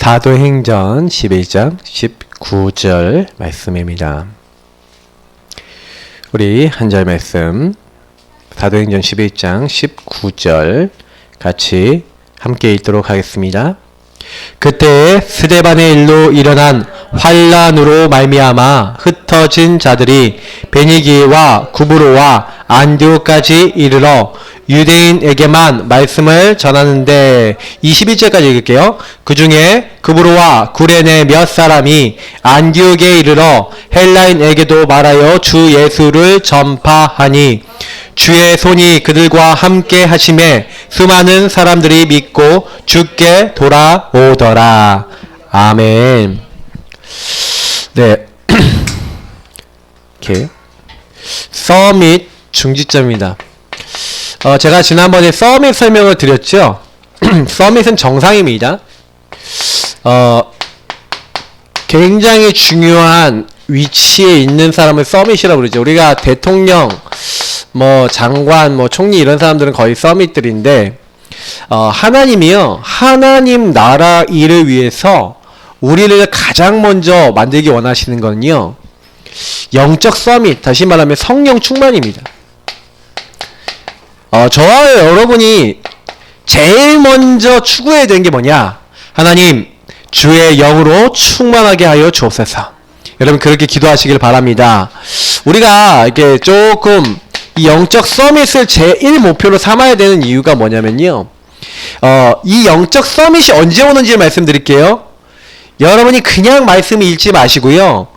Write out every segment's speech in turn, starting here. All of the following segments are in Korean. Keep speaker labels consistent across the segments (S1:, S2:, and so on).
S1: 사도행전 11장 19절 말씀입니다. 우리 한 절 말씀 사도행전 11장 19절 같이 함께 읽도록 하겠습니다. 그때 스데반의 일로 일어난 환란으로 말미암아 흩어진 자들이 베니게와 구브로와 안디옥까지 이르러 유대인에게만 말씀을 전하는데 21절까지 읽을게요. 그 중에 구브로와 구레네 몇 사람이 안디옥에 이르러 헬라인에게도 말하여 주 예수를 전파하니 주의 손이 그들과 함께 하심에 수많은 사람들이 믿고 주께 돌아오더라. 아멘. 네. 이렇게 서밋 중지점입니다. 제가 지난번에 서밋 설명을 드렸죠. 서밋은 정상입니다. 굉장히 중요한 위치에 있는 사람을 서밋이라고 그러죠. 우리가 대통령, 장관, 총리 이런 사람들은 거의 서밋들인데, 하나님이요, 하나님 나라 일을 위해서 우리를 가장 먼저 만들기 원하시는 건요, 영적 서밋, 다시 말하면 성령 충만입니다. 저와 여러분이 제일 먼저 추구해야 되는 게 뭐냐? 하나님, 주의 영으로 충만하게 하여 주옵소서. 여러분 그렇게 기도하시길 바랍니다. 우리가 이렇게 조금 이 영적 서밋을 제1 목표로 삼아야 되는 이유가 뭐냐면요. 이 영적 서밋이 언제 오는지 말씀드릴게요. 여러분이 그냥 말씀 읽지 마시고요.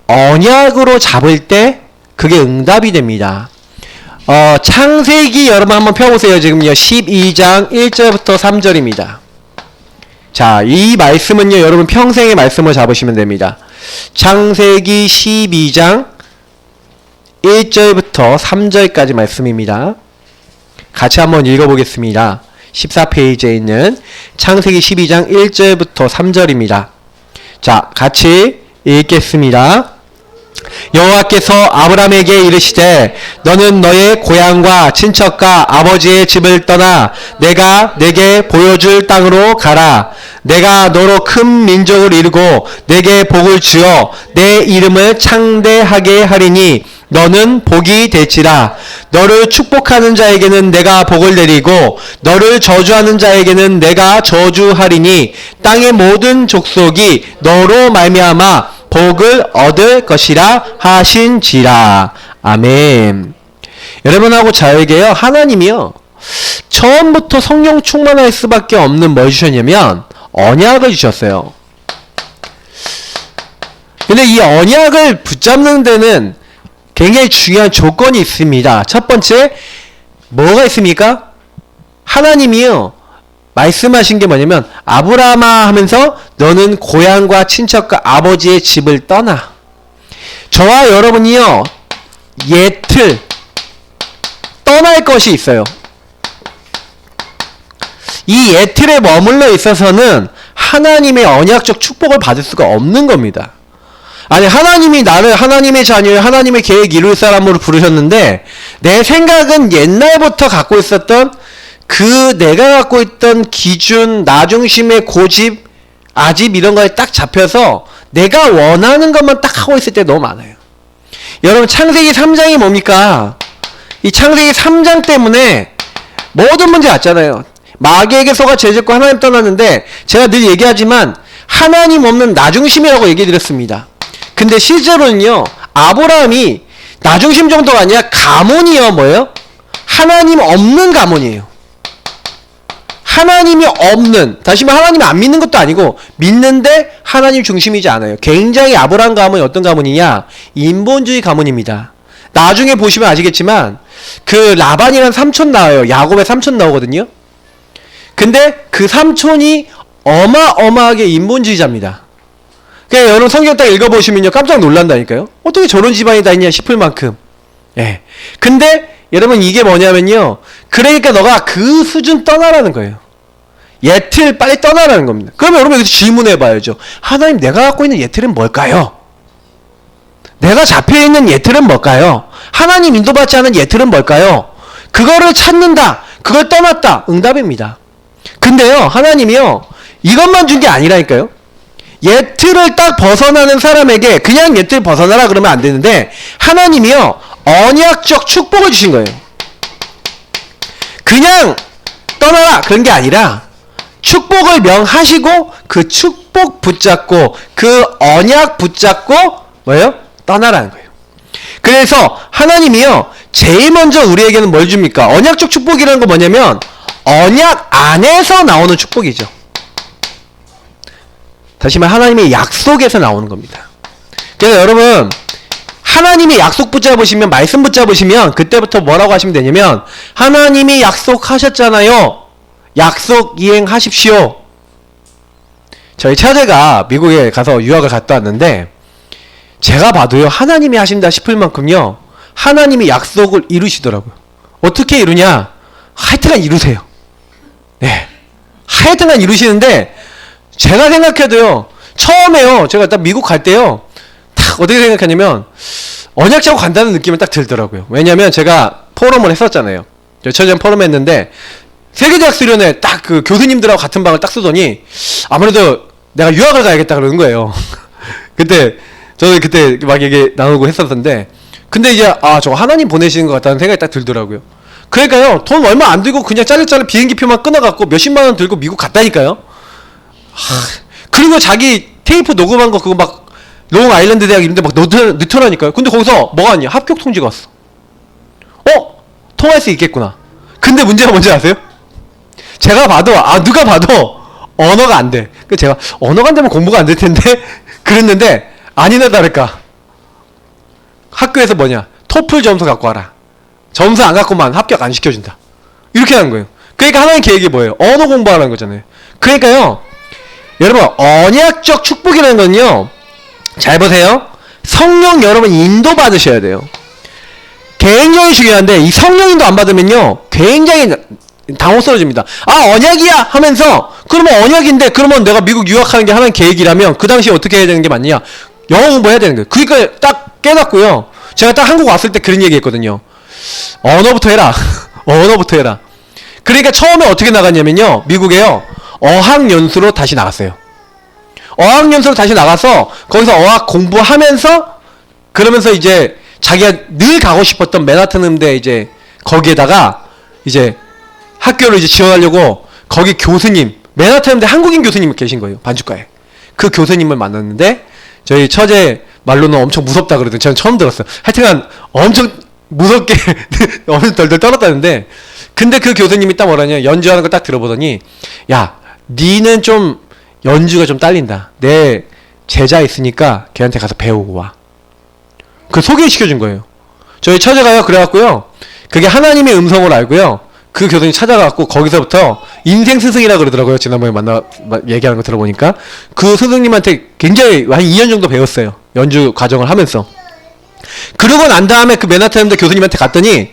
S1: 언약으로 잡을 때 그게 응답이 됩니다. 창세기 여러분 한번 펴보세요. 지금요 12장 1절부터 3절입니다. 자, 이 말씀은요 여러분 평생의 말씀을 잡으시면 됩니다. 창세기 12장 1절부터 3절까지 말씀입니다. 같이 한번 읽어보겠습니다. 14페이지에 있는 창세기 12장 1절부터 3절입니다. 자, 같이 읽겠습니다. 여호와께서 아브라함에게 이르시되 너는 너의 고향과 친척과 아버지의 집을 떠나 내가 내게 보여줄 땅으로 가라. 내가 너로 큰 민족을 이루고 내게 복을 주어 내 이름을 창대하게 하리니 너는 복이 될지라. 너를 축복하는 자에게는 내가 복을 내리고 너를 저주하는 자에게는 내가 저주하리니 땅의 모든 족속이 너로 말미암아 복을 얻을 것이라 하신지라. 아멘. 여러분하고 저에게요 하나님이요 처음부터 성령 충만할 수밖에 없는 뭘 주셨냐면 언약을 주셨어요. 근데 이 언약을 붙잡는 데는 굉장히 중요한 조건이 있습니다. 첫 번째 뭐가 있습니까? 하나님이요 말씀하신 게 뭐냐면 아브라함아 하면서 너는 고향과 친척과 아버지의 집을 떠나. 저와 여러분이요 예틀 떠날 것이 있어요. 이 예틀에 머물러 있어서는 하나님의 언약적 축복을 받을 수가 없는 겁니다. 아니 하나님이 나를 하나님의 자녀, 하나님의 계획 이룰 사람으로 부르셨는데 내 생각은 옛날부터 갖고 있었던 내가 갖고 있던 기준, 나중심의 고집, 아집 이런 거에 딱 잡혀서 내가 원하는 것만 딱 하고 있을 때 너무 많아요. 여러분 창세기 3장이 뭡니까? 이 창세기 3장 때문에 모든 문제 왔잖아요. 마귀에게 속아 죄짓고 하나님 떠났는데 제가 늘 얘기하지만 하나님 없는 나중심이라고 얘기 드렸습니다. 근데 실제로는요 아브라함이 나중심 정도가 아니라 가문이요 뭐예요? 하나님 없는 가문이에요. 하나님이 없는, 다시 말하면 하나님이 안 믿는 것도 아니고 믿는데 하나님 중심이지 않아요. 굉장히 아브라함 가문이 어떤 가문이냐? 인본주의 가문입니다. 나중에 보시면 아시겠지만 그 라반이라는 삼촌 나와요. 야곱의 삼촌 나오거든요. 근데 그 삼촌이 어마어마하게 인본주의자입니다. 그러니까 여러분 성경 딱 읽어보시면요 깜짝 놀란다니까요. 어떻게 저런 집안이 다 있냐 싶을 만큼. 예. 근데 여러분 이게 뭐냐면요 그러니까 너가 그 수준 떠나라는 거예요. 예틀 빨리 떠나라는 겁니다. 그러면 여러분 여기서 질문해 봐야죠. 하나님 내가 갖고 있는 예틀은 뭘까요? 내가 잡혀있는 예틀은 뭘까요? 하나님 인도받지 않은 예틀은 뭘까요? 그거를 찾는다. 그걸 떠났다. 응답입니다. 근데요 하나님이요 이것만 준 게 아니라니까요. 예틀을 딱 벗어나는 사람에게 그냥 예틀 벗어나라 그러면 안 되는데 하나님이요 언약적 축복을 주신 거예요. 그냥 떠나라 그런 게 아니라 축복을 명하시고 그 축복 붙잡고 그 언약 붙잡고 뭐예요? 떠나라는 거예요. 그래서 하나님이요 제일 먼저 우리에게는 뭘 줍니까? 언약적 축복이라는 건 뭐냐면 언약 안에서 나오는 축복이죠. 다시 말해 하나님의 약속에서 나오는 겁니다. 그래서 여러분 하나님이 약속 붙잡으시면 말씀 붙잡으시면 그때부터 뭐라고 하시면 되냐면 하나님이 약속하셨잖아요. 약속 이행하십시오. 저희 처제가 미국에 가서 유학을 갔다 왔는데 제가 봐도요 하나님이 하신다 싶을 만큼요 하나님이 약속을 이루시더라고요. 어떻게 이루냐? 하여튼간 이루세요. 네, 하여튼간 이루시는데 제가 생각해도요 처음에요 제가 딱 미국 갈 때요 딱 어떻게 생각하냐면 언약 잡고 간다는 느낌은 딱 들더라고요. 왜냐면 제가 포럼을 했었잖아요. 저 처제는 포럼 했는데 세계대학 수련회 딱 그 교수님들하고 같은 방을 딱 쓰더니 아무래도 내가 유학을 가야겠다 그러는 거예요. 그때 저는 그때 막 얘기 나누고 했었는데 근데 이제 저거 하나님 보내시는 것 같다는 생각이 딱 들더라고요. 그러니까요 돈 얼마 안 들고 그냥 짜릿짜릿 비행기표만 끊어갖고 몇십만 원 들고 미국 갔다니까요. 그리고 자기 테이프 녹음한 거 그거 막 롱 아일랜드 대학 이런데 막 넣더라니까요. 근데 거기서 뭐가 왔냐? 합격 통지가 왔어. 통화할 수 있겠구나. 근데 문제가 뭔지 아세요? 제가 봐도 누가 봐도 언어가 안 돼. 그 제가 언어가 안 되면 공부가 안 될 텐데 그랬는데 아니나 다를까 학교에서 뭐냐? 토플 점수 갖고 와라. 점수 안 갖고만 합격 안 시켜준다. 이렇게 하는 거예요. 그러니까 하나님 계획이 뭐예요? 언어 공부하라는 거잖아요. 그러니까요 여러분 언약적 축복이라는 건요 잘 보세요. 성령 여러분 인도 받으셔야 돼요. 굉장히 중요한데 이 성령 인도 안 받으면요 굉장히 당혹스러워집니다. 언약이야 하면서 그러면 언약인데 그러면 내가 미국 유학하는 게 하나님 계획이라면 그 당시에 어떻게 해야 되는 게 맞느냐? 영어 공부해야 되는 거예요. 그러니까 딱 깨닫고요. 제가 딱 한국 왔을 때 그런 얘기 했거든요. 언어부터 해라. 언어부터 해라. 그러니까 처음에 어떻게 나갔냐면요 미국에요 어학연수로 다시 나갔어요. 어학연수로 다시 나가서 거기서 어학 공부하면서 그러면서 이제 자기가 늘 가고 싶었던 맨하튼 음대 이제 거기에다가 이제 학교를 이제 지원하려고 거기 교수님 맨하튼 음대 한국인 교수님이 계신 거예요. 반주과에. 그 교수님을 만났는데 저희 처제 말로는 엄청 무섭다 그러더니 저는 처음 들었어요. 하여튼간 엄청 무섭게 엄청 덜덜 떨었다는데 근데 그 교수님이 딱 뭐라냐 연주하는 거 딱 들어보더니 야 니는 좀 연주가 좀 딸린다. 내 제자 있으니까 걔한테 가서 배우고 와. 그 소개시켜준 거예요. 저희 처제가요 그래갖고요 그게 하나님의 음성을 알고요 그 교수님 찾아가갖고 거기서부터 인생 스승이라 그러더라고요. 지난번에 얘기하는 거 들어보니까 그 스승님한테 굉장히 한 2년 정도 배웠어요. 연주 과정을 하면서. 그러고 난 다음에 그 맨하탄 교수님한테 갔더니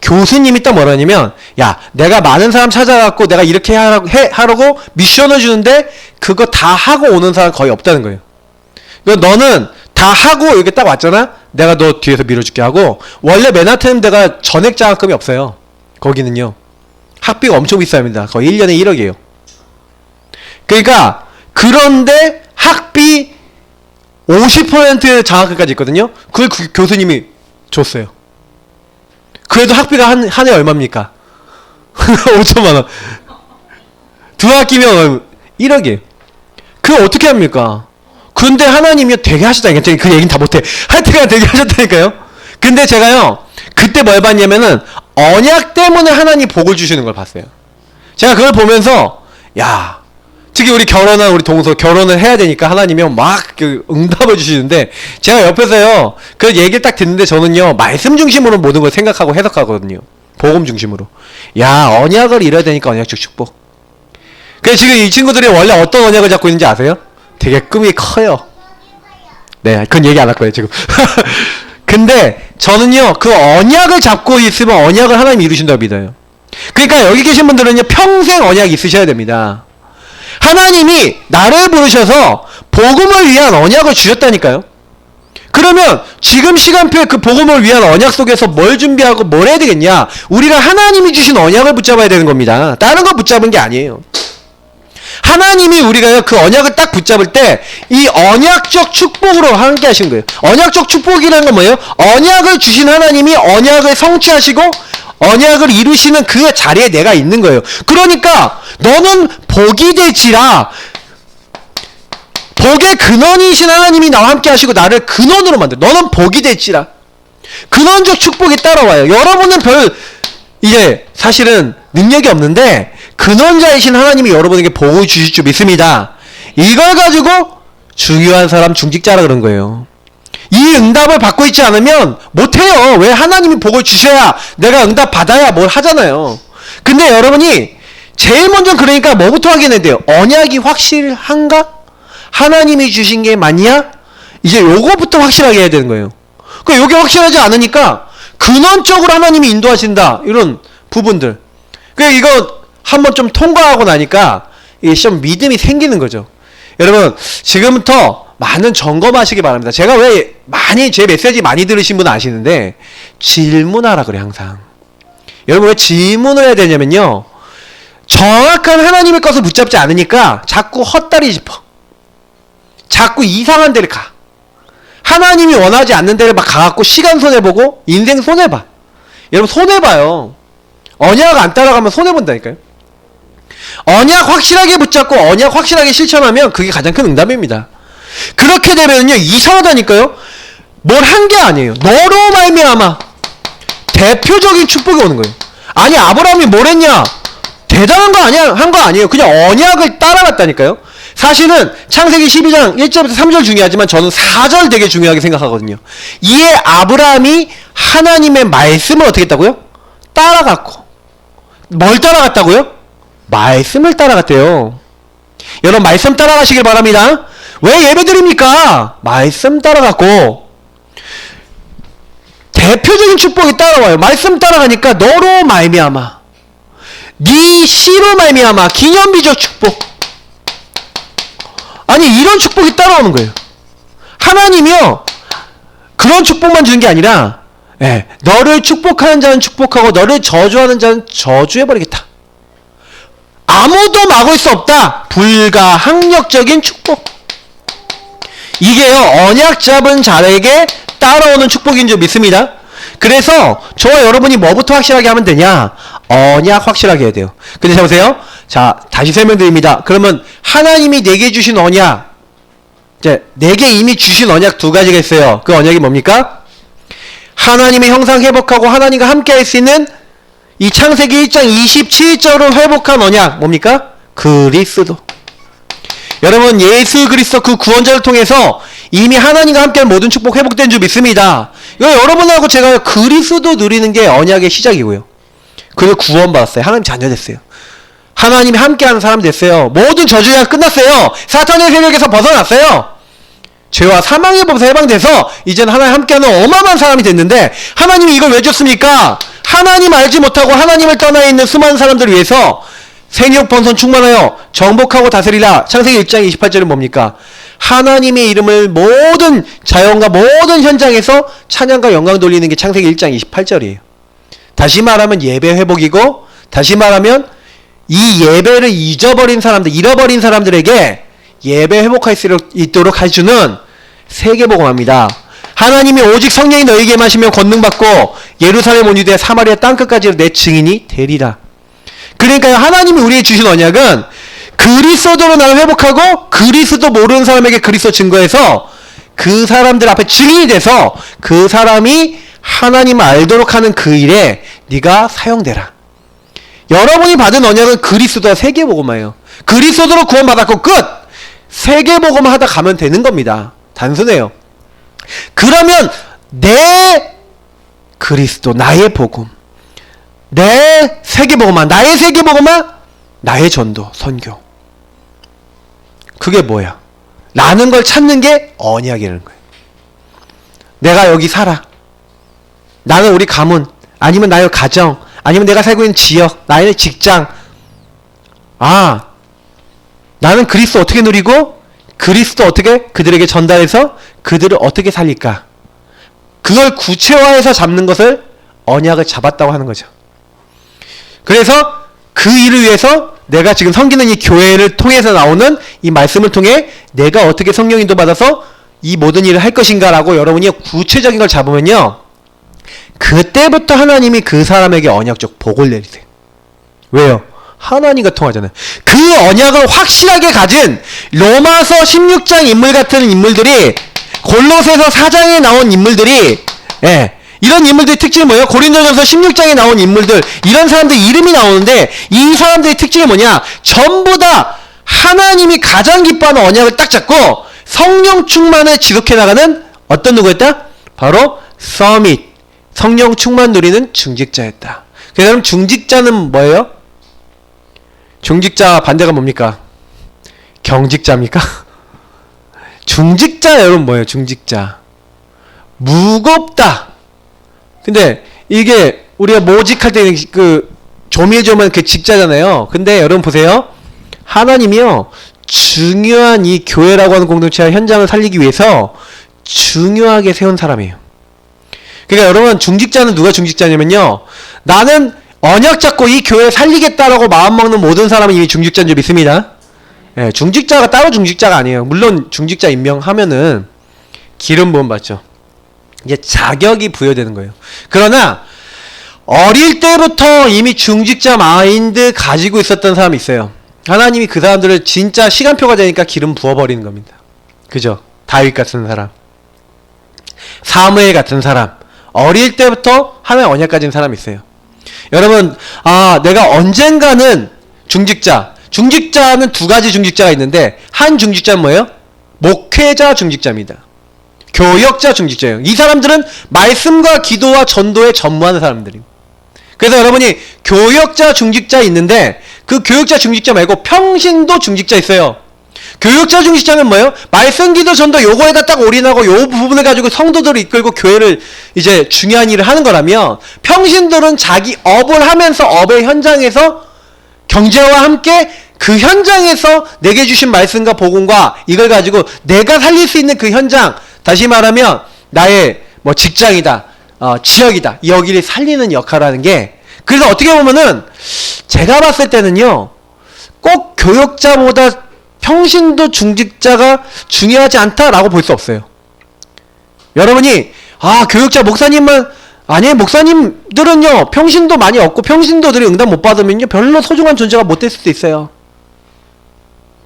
S1: 교수님이 딱 뭐라냐면 야 내가 많은 사람 찾아갖고 내가 이렇게 하라고 미션을 주는데 그거 다 하고 오는 사람 거의 없다는 거예요. 그러니까 너는 다 하고 이렇게 딱 왔잖아. 내가 너 뒤에서 밀어줄게 하고 원래 맨하탄 대가 전액 장학금이 없어요. 거기는요 학비가 엄청 비쌉니다. 거의 1년에 1억이에요. 그러니까 그런데 학비 50% 장학금까지 있거든요. 그걸 그 교수님이 줬어요. 그래도 학비가 한 해 얼마입니까? 5천만 원. 두 학기면 1억이에요. 그거 어떻게 합니까? 근데 하나님이 되게 하시다니까. 그 얘기는 다 못해. 하여튼간 되게 하셨다니까요. 근데 제가요 그때 뭘 봤냐면은 언약 때문에 하나님 복을 주시는 걸 봤어요. 제가 그걸 보면서 야 특히 우리 결혼한 우리 동서 결혼을 해야 되니까 하나님이 막 그 응답을 주시는데 제가 옆에서요 그 얘기를 딱 듣는데 저는요 말씀 중심으로 모든 걸 생각하고 해석하거든요. 복음 중심으로. 야 언약을 이뤄야 되니까 언약적 축복. 그래서 지금 이 친구들이 원래 어떤 언약을 잡고 있는지 아세요? 되게 꿈이 커요. 네 그건 얘기 안 할 거예요 지금. 근데 저는요 그 언약을 잡고 있으면 언약을 하나님이 이루신다고 믿어요. 그러니까 여기 계신 분들은요 평생 언약이 있으셔야 됩니다. 하나님이 나를 부르셔서 복음을 위한 언약을 주셨다니까요. 그러면 지금 시간표에 그 복음을 위한 언약 속에서 뭘 준비하고 뭘 해야 되겠냐? 우리가 하나님이 주신 언약을 붙잡아야 되는 겁니다. 다른 거 붙잡은 게 아니에요. 하나님이 우리가요, 그 언약을 딱 붙잡을 때, 이 언약적 축복으로 함께 하신 거예요. 언약적 축복이라는 건 뭐예요? 언약을 주신 하나님이 언약을 성취하시고, 언약을 이루시는 그 자리에 내가 있는 거예요. 그러니까, 너는 복이 될지라, 복의 근원이신 하나님이 나와 함께 하시고, 나를 근원으로 만들어. 너는 복이 될지라. 근원적 축복이 따라와요. 여러분은 이제, 사실은 능력이 없는데, 근원자이신 하나님이 여러분에게 복을 주실 줄 믿습니다. 이걸 가지고 중요한 사람 중직자라 그런 거예요. 이 응답을 받고 있지 않으면 못해요. 왜? 하나님이 복을 주셔야 내가 응답 받아야 뭘 하잖아요. 근데 여러분이 제일 먼저 그러니까 뭐부터 확인해야 돼요? 언약이 확실한가? 하나님이 주신 게 맞냐? 이제 요거부터 확실하게 해야 되는 거예요. 그 요게 확실하지 않으니까 근원적으로 하나님이 인도하신다. 이런 부분들. 이거 한번 좀 통과하고 나니까 이게 좀 믿음이 생기는 거죠. 여러분, 지금부터 많은 점검하시기 바랍니다. 제가 왜 많이 제 메시지 많이 들으신 분은 아시는데 질문하라 그래 항상. 여러분 왜 질문을 해야 되냐면요, 정확한 하나님의 것을 붙잡지 않으니까 자꾸 헛다리 짚어. 자꾸 이상한 데를 가. 하나님이 원하지 않는 데를 막 가갖고 시간 손해보고 인생 손해봐. 여러분 손해봐요. 언약 안 따라가면 손해본다니까요. 언약 확실하게 붙잡고 언약 확실하게 실천하면 그게 가장 큰 응답입니다. 그렇게 되면요 이상하다니까요. 뭘 한 게 아니에요. 너로 말미암아 대표적인 축복이 오는 거예요. 아니 아브라함이 뭘 했냐? 대단한 거 아니야? 한 거 아니에요. 그냥 언약을 따라갔다니까요. 사실은 창세기 12장 1절부터 3절 중요하지만 저는 4절 되게 중요하게 생각하거든요. 이에 아브라함이 하나님의 말씀을 어떻게 했다고요? 따라갔고. 뭘 따라갔다고요? 말씀을 따라갔대요. 여러분 말씀 따라가시길 바랍니다. 왜 예배드립니까? 말씀 따라갔고 대표적인 축복이 따라와요. 말씀 따라가니까 너로 말미암아 네 씨로 말미암아 기념비적 축복. 아니 이런 축복이 따라오는 거예요. 하나님이요 그런 축복만 주는 게 아니라 너를 축복하는 자는 축복하고 너를 저주하는 자는 저주해버리겠다. 아무도 막을 수 없다. 불가항력적인 축복. 이게요 언약 잡은 자에게 따라오는 축복인 줄 믿습니다. 그래서 저와 여러분이 뭐부터 확실하게 하면 되냐? 언약 확실하게 해야 돼요. 근데 자 보세요. 자 다시 설명드립니다. 그러면 하나님이 내게 주신 언약, 이제 내게 이미 주신 언약 두 가지가 있어요. 그 언약이 뭡니까? 하나님의 형상 회복하고 하나님과 함께 할 수 있는 이 창세기 1장 27절을 회복한 언약 뭡니까? 그리스도. 여러분 예수 그리스도 그 구원자를 통해서 이미 하나님과 함께한 모든 축복 회복된 줄 믿습니다. 이거 여러분하고 제가 그리스도 누리는 게 언약의 시작이고요. 그리고 구원받았어요. 하나님 자녀 됐어요. 하나님이 함께하는 사람 됐어요. 모든 저주가 끝났어요. 사탄의 세력에서 벗어났어요. 죄와 사망의 법에서 해방돼서 이제는 하나님 함께하는 어마어마한 사람이 됐는데 하나님이 이걸 왜 줬습니까? 하나님 알지 못하고 하나님을 떠나 있는 수많은 사람들을 위해서 생육 번선 충만하여 정복하고 다스리라. 창세기 1장 28절은 뭡니까? 하나님의 이름을 모든 자연과 모든 현장에서 찬양과 영광 돌리는 게 창세기 1장 28절이에요. 다시 말하면 예배 회복이고, 다시 말하면 이 예배를 잊어버린 사람들, 잃어버린 사람들에게 예배 회복할 수 있도록 해주는 세계복음합니다. 하나님이 오직 성령이 너희에게 마시면 권능받고 예루살렘 온 유대 사마리아 땅끝까지 내 증인이 되리라. 그러니까 하나님이 우리에게 주신 언약은 그리스도로 나를 회복하고 그리스도 모르는 사람에게 그리스도 증거해서 그 사람들 앞에 증인이 돼서 그 사람이 하나님을 알도록 하는 그 일에 네가 사용되라. 여러분이 받은 언약은 그리스도와 세계복음이에요. 그리스도로 구원받았고 끝! 세계복음 하다 가면 되는 겁니다. 단순해요. 그러면 내 그리스도, 나의 복음, 내 세계복음아, 나의 세계복음아, 나의 전도, 선교. 그게 뭐야? 라는 걸 찾는 게 언약이라는 거예요. 내가 여기 살아. 나는 우리 가문, 아니면 나의 가정, 아니면 내가 살고 있는 지역, 나의 직장. 아, 나는 그리스도 어떻게 누리고 그리스도 어떻게 그들에게 전달해서 그들을 어떻게 살릴까? 그걸 구체화해서 잡는 것을 언약을 잡았다고 하는 거죠. 그래서 그 일을 위해서 내가 지금 섬기는 이 교회를 통해서 나오는 이 말씀을 통해 내가 어떻게 성령 인도 받아서 이 모든 일을 할 것인가라고 여러분이 구체적인 걸 잡으면요, 그때부터 하나님이 그 사람에게 언약적 복을 내리세요. 왜요? 하나님과 통하잖아요. 그 언약을 확실하게 가진 로마서 16장 인물 같은 인물들이, 골로새서 4장에 나온 인물들이, 이런 인물들의 특징이 뭐예요? 고린도전서 16장에 나온 인물들, 이런 사람들 이름이 나오는데, 이 사람들의 특징이 뭐냐? 전부 다 하나님이 가장 기뻐하는 언약을 딱 잡고 성령 충만을 지속해 나가는 어떤 누구였다? 바로 서밋, 성령 충만 누리는 중직자였다. 그래서 여러분, 중직자는 뭐예요? 중직자 반대가 뭡니까? 경직자입니까? 중직자 여러분 뭐예요? 중직자 무겁다. 근데 이게 우리가 모직할 때 그 조밀조밀 그 직자잖아요. 근데 여러분 보세요. 하나님이요, 중요한 이 교회라고 하는 공동체와 현장을 살리기 위해서 중요하게 세운 사람이에요. 그러니까 여러분, 중직자는 누가 중직자냐면요, 나는 언약 잡고 이 교회 살리겠다라고 마음먹는 모든 사람은 이미 중직자인 줄 믿습니다. 중직자가 따로 중직자가 아니에요. 물론 중직자 임명하면은 기름 부음 받죠. 이제 자격이 부여되는 거예요. 그러나 어릴 때부터 이미 중직자 마인드 가지고 있었던 사람이 있어요. 하나님이 그 사람들을 진짜 시간표가 되니까 기름 부어버리는 겁니다. 그죠? 다윗 같은 사람, 사무엘 같은 사람, 어릴 때부터 하나의 언약 가진 사람이 있어요. 여러분, 내가 언젠가는 중직자는 두 가지 중직자가 있는데, 한 중직자는 뭐예요? 목회자 중직자입니다. 교역자 중직자예요. 이 사람들은 말씀과 기도와 전도에 전무하는 사람들이에요. 그래서 여러분이 교역자 중직자 있는데, 그 교역자 중직자 말고 평신도 중직자 있어요. 교역자 중직자는 뭐예요? 말씀, 기도, 전도 요거에다 딱 올인하고 요 부분을 가지고 성도들을 이끌고 교회를 이제 중요한 일을 하는 거라면, 평신도는 자기 업을 하면서 업의 현장에서 경제와 함께 그 현장에서 내게 주신 말씀과 복음과 이걸 가지고 내가 살릴 수 있는 그 현장, 다시 말하면 나의 뭐 직장이다, 지역이다, 여기를 살리는 역할을 하는 게, 그래서 어떻게 보면은 제가 봤을 때는요, 꼭 교역자보다 평신도 중직자가 중요하지 않다라고 볼 수 없어요. 여러분이 교역자 목사님만, 아니 목사님들은요 평신도 많이 없고 평신도들이 응답 못 받으면요 별로 소중한 존재가 못 될 수도 있어요.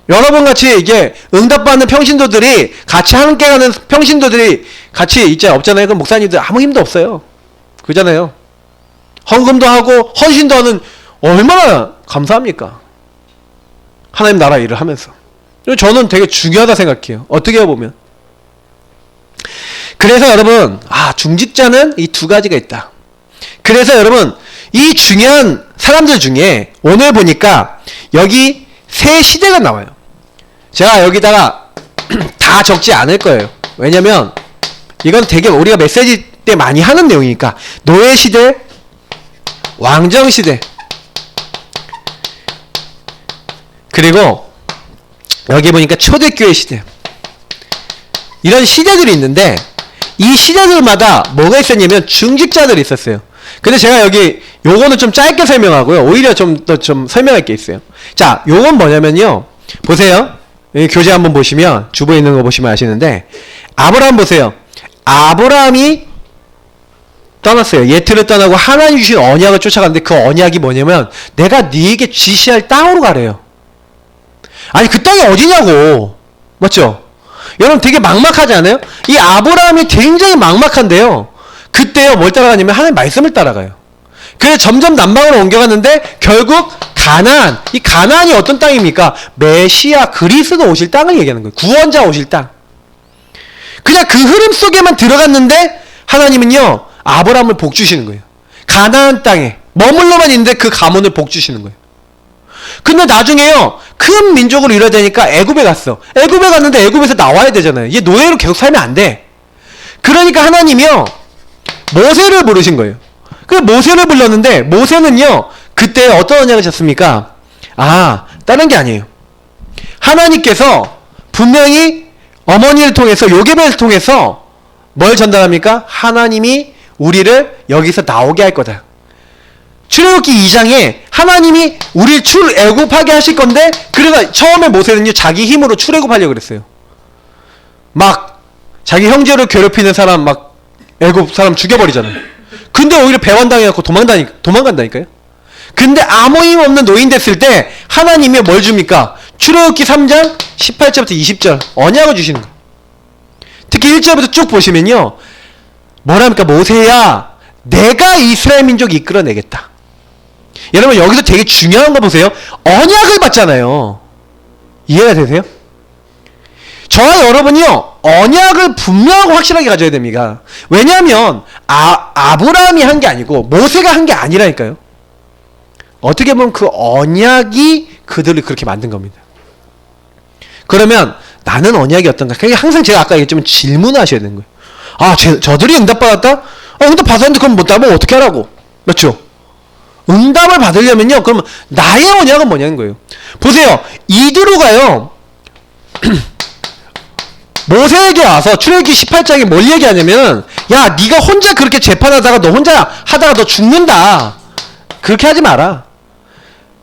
S1: 여러분같이 이게 응답받는 평신도들이, 같이 함께 가는 평신도들이 같이 있지 없잖아요. 그럼 목사님들 아무 힘도 없어요. 그잖아요. 헌금도 하고 헌신도 하는, 얼마나 감사합니까? 하나님 나라 일을 하면서. 저는 되게 중요하다 생각해요. 어떻게 보면. 그래서 여러분, 중직자는 이 두 가지가 있다. 그래서 여러분, 이 중요한 사람들 중에 오늘 보니까 여기 세 시대가 나와요. 제가 여기다가 다 적지 않을 거예요. 왜냐면 이건 되게 우리가 메시지 때 많이 하는 내용이니까. 노예 시대, 왕정 시대, 그리고 여기 보니까 초대교회 시대, 이런 시대들이 있는데, 이 시대들마다 뭐가 있었냐면 중직자들이 있었어요. 근데 제가 여기 요거는 좀 짧게 설명하고요, 오히려 좀 더 좀 설명할 게 있어요. 자, 요건 뭐냐면요, 보세요. 여기 교재 한번 보시면, 주부에 있는 거 보시면 아시는데, 아브라함 보세요. 아브라함이 떠났어요. 예트를 떠나고 하나님 주신 언약을 쫓아갔는데, 그 언약이 뭐냐면 내가 네게 지시할 땅으로 가래요. 아니, 그 땅이 어디냐고. 맞죠? 여러분 되게 막막하지 않아요? 이 아브라함이 굉장히 막막한데요, 그때요 뭘 따라가냐면 하나님 말씀을 따라가요. 그래서 점점 남방으로 옮겨갔는데 결국 가나안, 이 가나안이 어떤 땅입니까? 메시아 그리스도 오실 땅을 얘기하는 거예요. 구원자 오실 땅. 그냥 그 흐름 속에만 들어갔는데 하나님은요 아브라함을 복 주시는 거예요. 가나안 땅에 머물러만 있는데 그 가문을 복 주시는 거예요. 근데 나중에요 큰 민족을 이뤄야 되니까 애굽에 갔어. 애굽에 갔는데 애굽에서 나와야 되잖아요. 얘 노예로 계속 살면 안 돼. 그러니까 하나님이요 모세를 부르신 거예요. 그 모세를 불렀는데, 모세는요 그때 어떤 언약을 쳤습니까? 다른 게 아니에요. 하나님께서 분명히 어머니를 통해서, 요게벳을 통해서 뭘 전달합니까? 하나님이 우리를 여기서 나오게 할 거다. 출애굽기 2장에 하나님이 우리를 출애굽하게 하실 건데, 그래서 처음에 모세는요 자기 힘으로 출애굽하려고 그랬어요. 막 자기 형제를 괴롭히는 사람 막 애굽 사람 죽여버리잖아요. 근데 오히려 배반당해갖고 도망간다니까요. 근데 아무 힘 없는 노인 됐을 때 하나님이 뭘 줍니까? 출애굽기 3장 18절부터 20절 언약을 주시는 거예요. 특히 1절부터 쭉 보시면요, 뭐랍니까? 모세야, 내가 이스라엘 민족 이끌어내겠다. 여러분 여기서 되게 중요한 거 보세요. 언약을 받잖아요. 이해가 되세요? 저와 여러분이요 언약을 분명하고 확실하게 가져야 됩니다. 왜냐하면 아브라함이 한 게 아니고 모세가 한 게 아니라니까요. 어떻게 보면 그 언약이 그들을 그렇게 만든 겁니다. 그러면 나는 언약이 어떤가? 항상 제가 아까 얘기했지만 질문하셔야 되는 거예요. 저들이 응답받았다? 응답 받았는데 그럼 뭐 나보고 어떻게 하라고? 맞죠? 응답을 받으려면요, 그러면 나의 언약은 뭐냐는 거예요. 보세요. 이드로가요 모세에게 와서 출애굽기 18장에 뭘 얘기하냐면, 야 네가 혼자 그렇게 재판하다가 너 혼자 하다가 너 죽는다. 그렇게 하지 마라.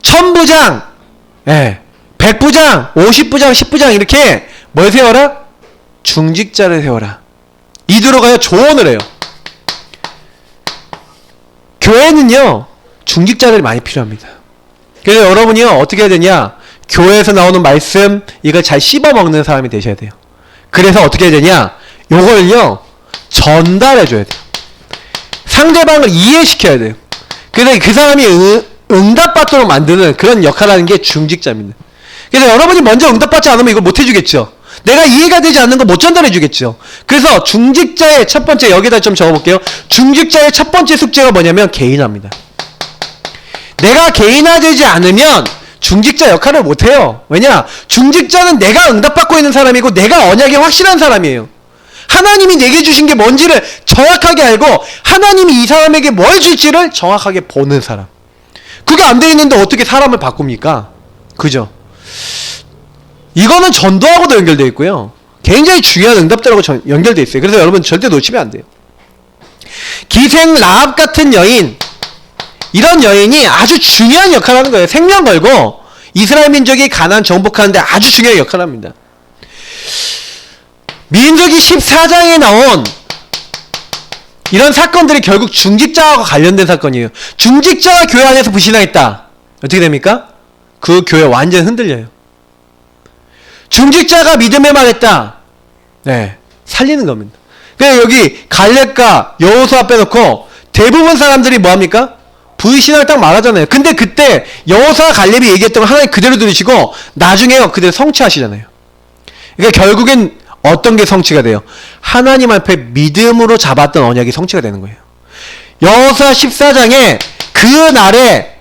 S1: 1000부장, 100부장, 50부장, 10부장 이렇게 뭘 세워라? 중직자를 세워라. 이드로가요 조언을 해요. 교회는요 중직자들이 많이 필요합니다. 그래서 여러분이요 어떻게 해야 되냐? 교회에서 나오는 말씀 이걸 잘 씹어먹는 사람이 되셔야 돼요. 그래서 어떻게 해야 되냐? 요걸요 전달해 줘야 돼요. 상대방을 이해시켜야 돼요. 그래서 그 사람이 응답받도록 만드는 그런 역할을 하는 게 중직자입니다. 그래서 여러분이 먼저 응답받지 않으면 이걸 못 해주겠죠. 내가 이해가 되지 않는 거 못 전달해 주겠죠. 그래서 중직자의 첫 번째, 여기다 좀 적어볼게요. 중직자의 첫 번째 숙제가 뭐냐면 개인화입니다. 내가 개인화되지 않으면 중직자 역할을 못해요. 왜냐? 중직자는 내가 응답받고 있는 사람이고 내가 언약이 확실한 사람이에요. 하나님이 내게 주신 게 뭔지를 정확하게 알고 하나님이 이 사람에게 뭘 줄지를 정확하게 보는 사람. 그게 안 돼 있는데 어떻게 사람을 바꿉니까? 그죠? 이거는 전도하고도 연결되어 있고요. 굉장히 중요한 응답들하고 연결되어 있어요. 그래서 여러분 절대 놓치면 안 돼요. 기생 라합 같은 여인, 이런 여인이 아주 중요한 역할을 하는 거예요. 생명 걸고 이스라엘 민족이 가나안 정복하는데 아주 중요한 역할을 합니다. 민수기 14장에 나온 이런 사건들이 결국 중직자와 관련된 사건이에요. 중직자가 교회 안에서 불신앙했다. 어떻게 됩니까? 그 교회 완전 흔들려요. 중직자가 믿음에 말했다. 네, 살리는 겁니다. 그래서 여기 갈렙과 여호수아 빼놓고 대부분 사람들이 뭐합니까? 불신앙을 딱 말하잖아요. 근데 그때 여호수아 갈렙이 얘기했던 걸 하나님 그대로 들으시고 나중에요 그대로 성취하시잖아요. 그러니까 결국엔 어떤 게 성취가 돼요? 하나님 앞에 믿음으로 잡았던 언약이 성취가 되는 거예요. 여호수아 14장에 그 날에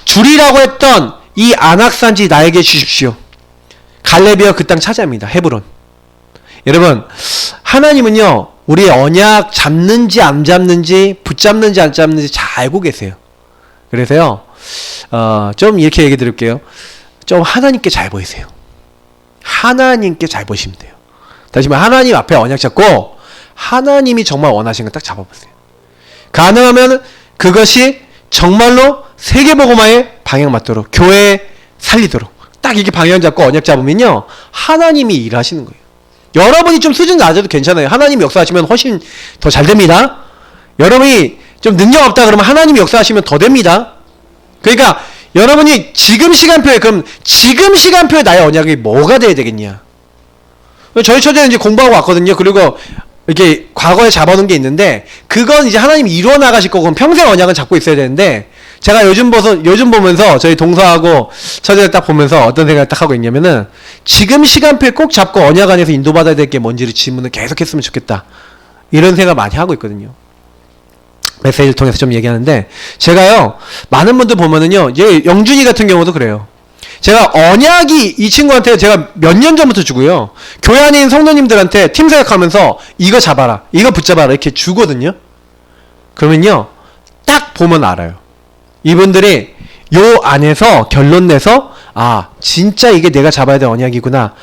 S1: 주리라고 했던 이 안악산지 나에게 주십시오. 갈렙이여 그 땅 차지합니다. 헤브론. 여러분 하나님은요 우리의 언약 잡는지 안 잡는지 붙잡는지 안 잡는지 잘 알고 계세요. 그래서요 좀 이렇게 얘기 드릴게요. 좀 하나님께 잘 보이세요. 하나님께 잘 보시면 돼요. 다시 말해 하나님 앞에 언약 잡고 하나님이 정말 원하시는 걸 딱 잡아보세요. 가능하면 그것이 정말로 세계복음화의 방향 맞도록 교회에 살리도록 딱 이렇게 방향 잡고 언약 잡으면요 하나님이 일하시는 거예요. 여러분이 좀 수준 낮아도 괜찮아요. 하나님이 역사하시면 훨씬 더 잘 됩니다. 여러분이 좀 능력 없다 그러면 하나님이 역사하시면 더 됩니다. 그러니까 여러분이 지금 시간표에 그럼 지금 시간표에 나의 언약이 뭐가 돼야 되겠냐? 저희 처제는 이제 공부하고 왔거든요. 그리고 이렇게 과거에 잡아놓은 게 있는데 그건 이제 하나님이 이루어 나가실 거고 평생 언약은 잡고 있어야 되는데 제가 요즘 보면서 저희 동서하고 처제를 딱 보면서 어떤 생각을 딱 하고 있냐면은 지금 시간표에 꼭 잡고 언약 안에서 인도받아야 될 게 뭔지를 질문을 계속 했으면 좋겠다. 이런 생각을 많이 하고 있거든요. 메시지를 통해서 좀 얘기하는데 제가요 많은 분들 보면은요 얘 영준이 같은 경우도 그래요. 제가 언약이 이 친구한테 제가 몇 년 전부터 주고요. 교회 안에 있는 성도님들한테 팀 생각하면서 이거 잡아라 이거 붙잡아라 이렇게 주거든요. 그러면요 딱 보면 알아요. 이분들이 요 안에서 결론 내서 아 진짜 이게 내가 잡아야 될 언약이구나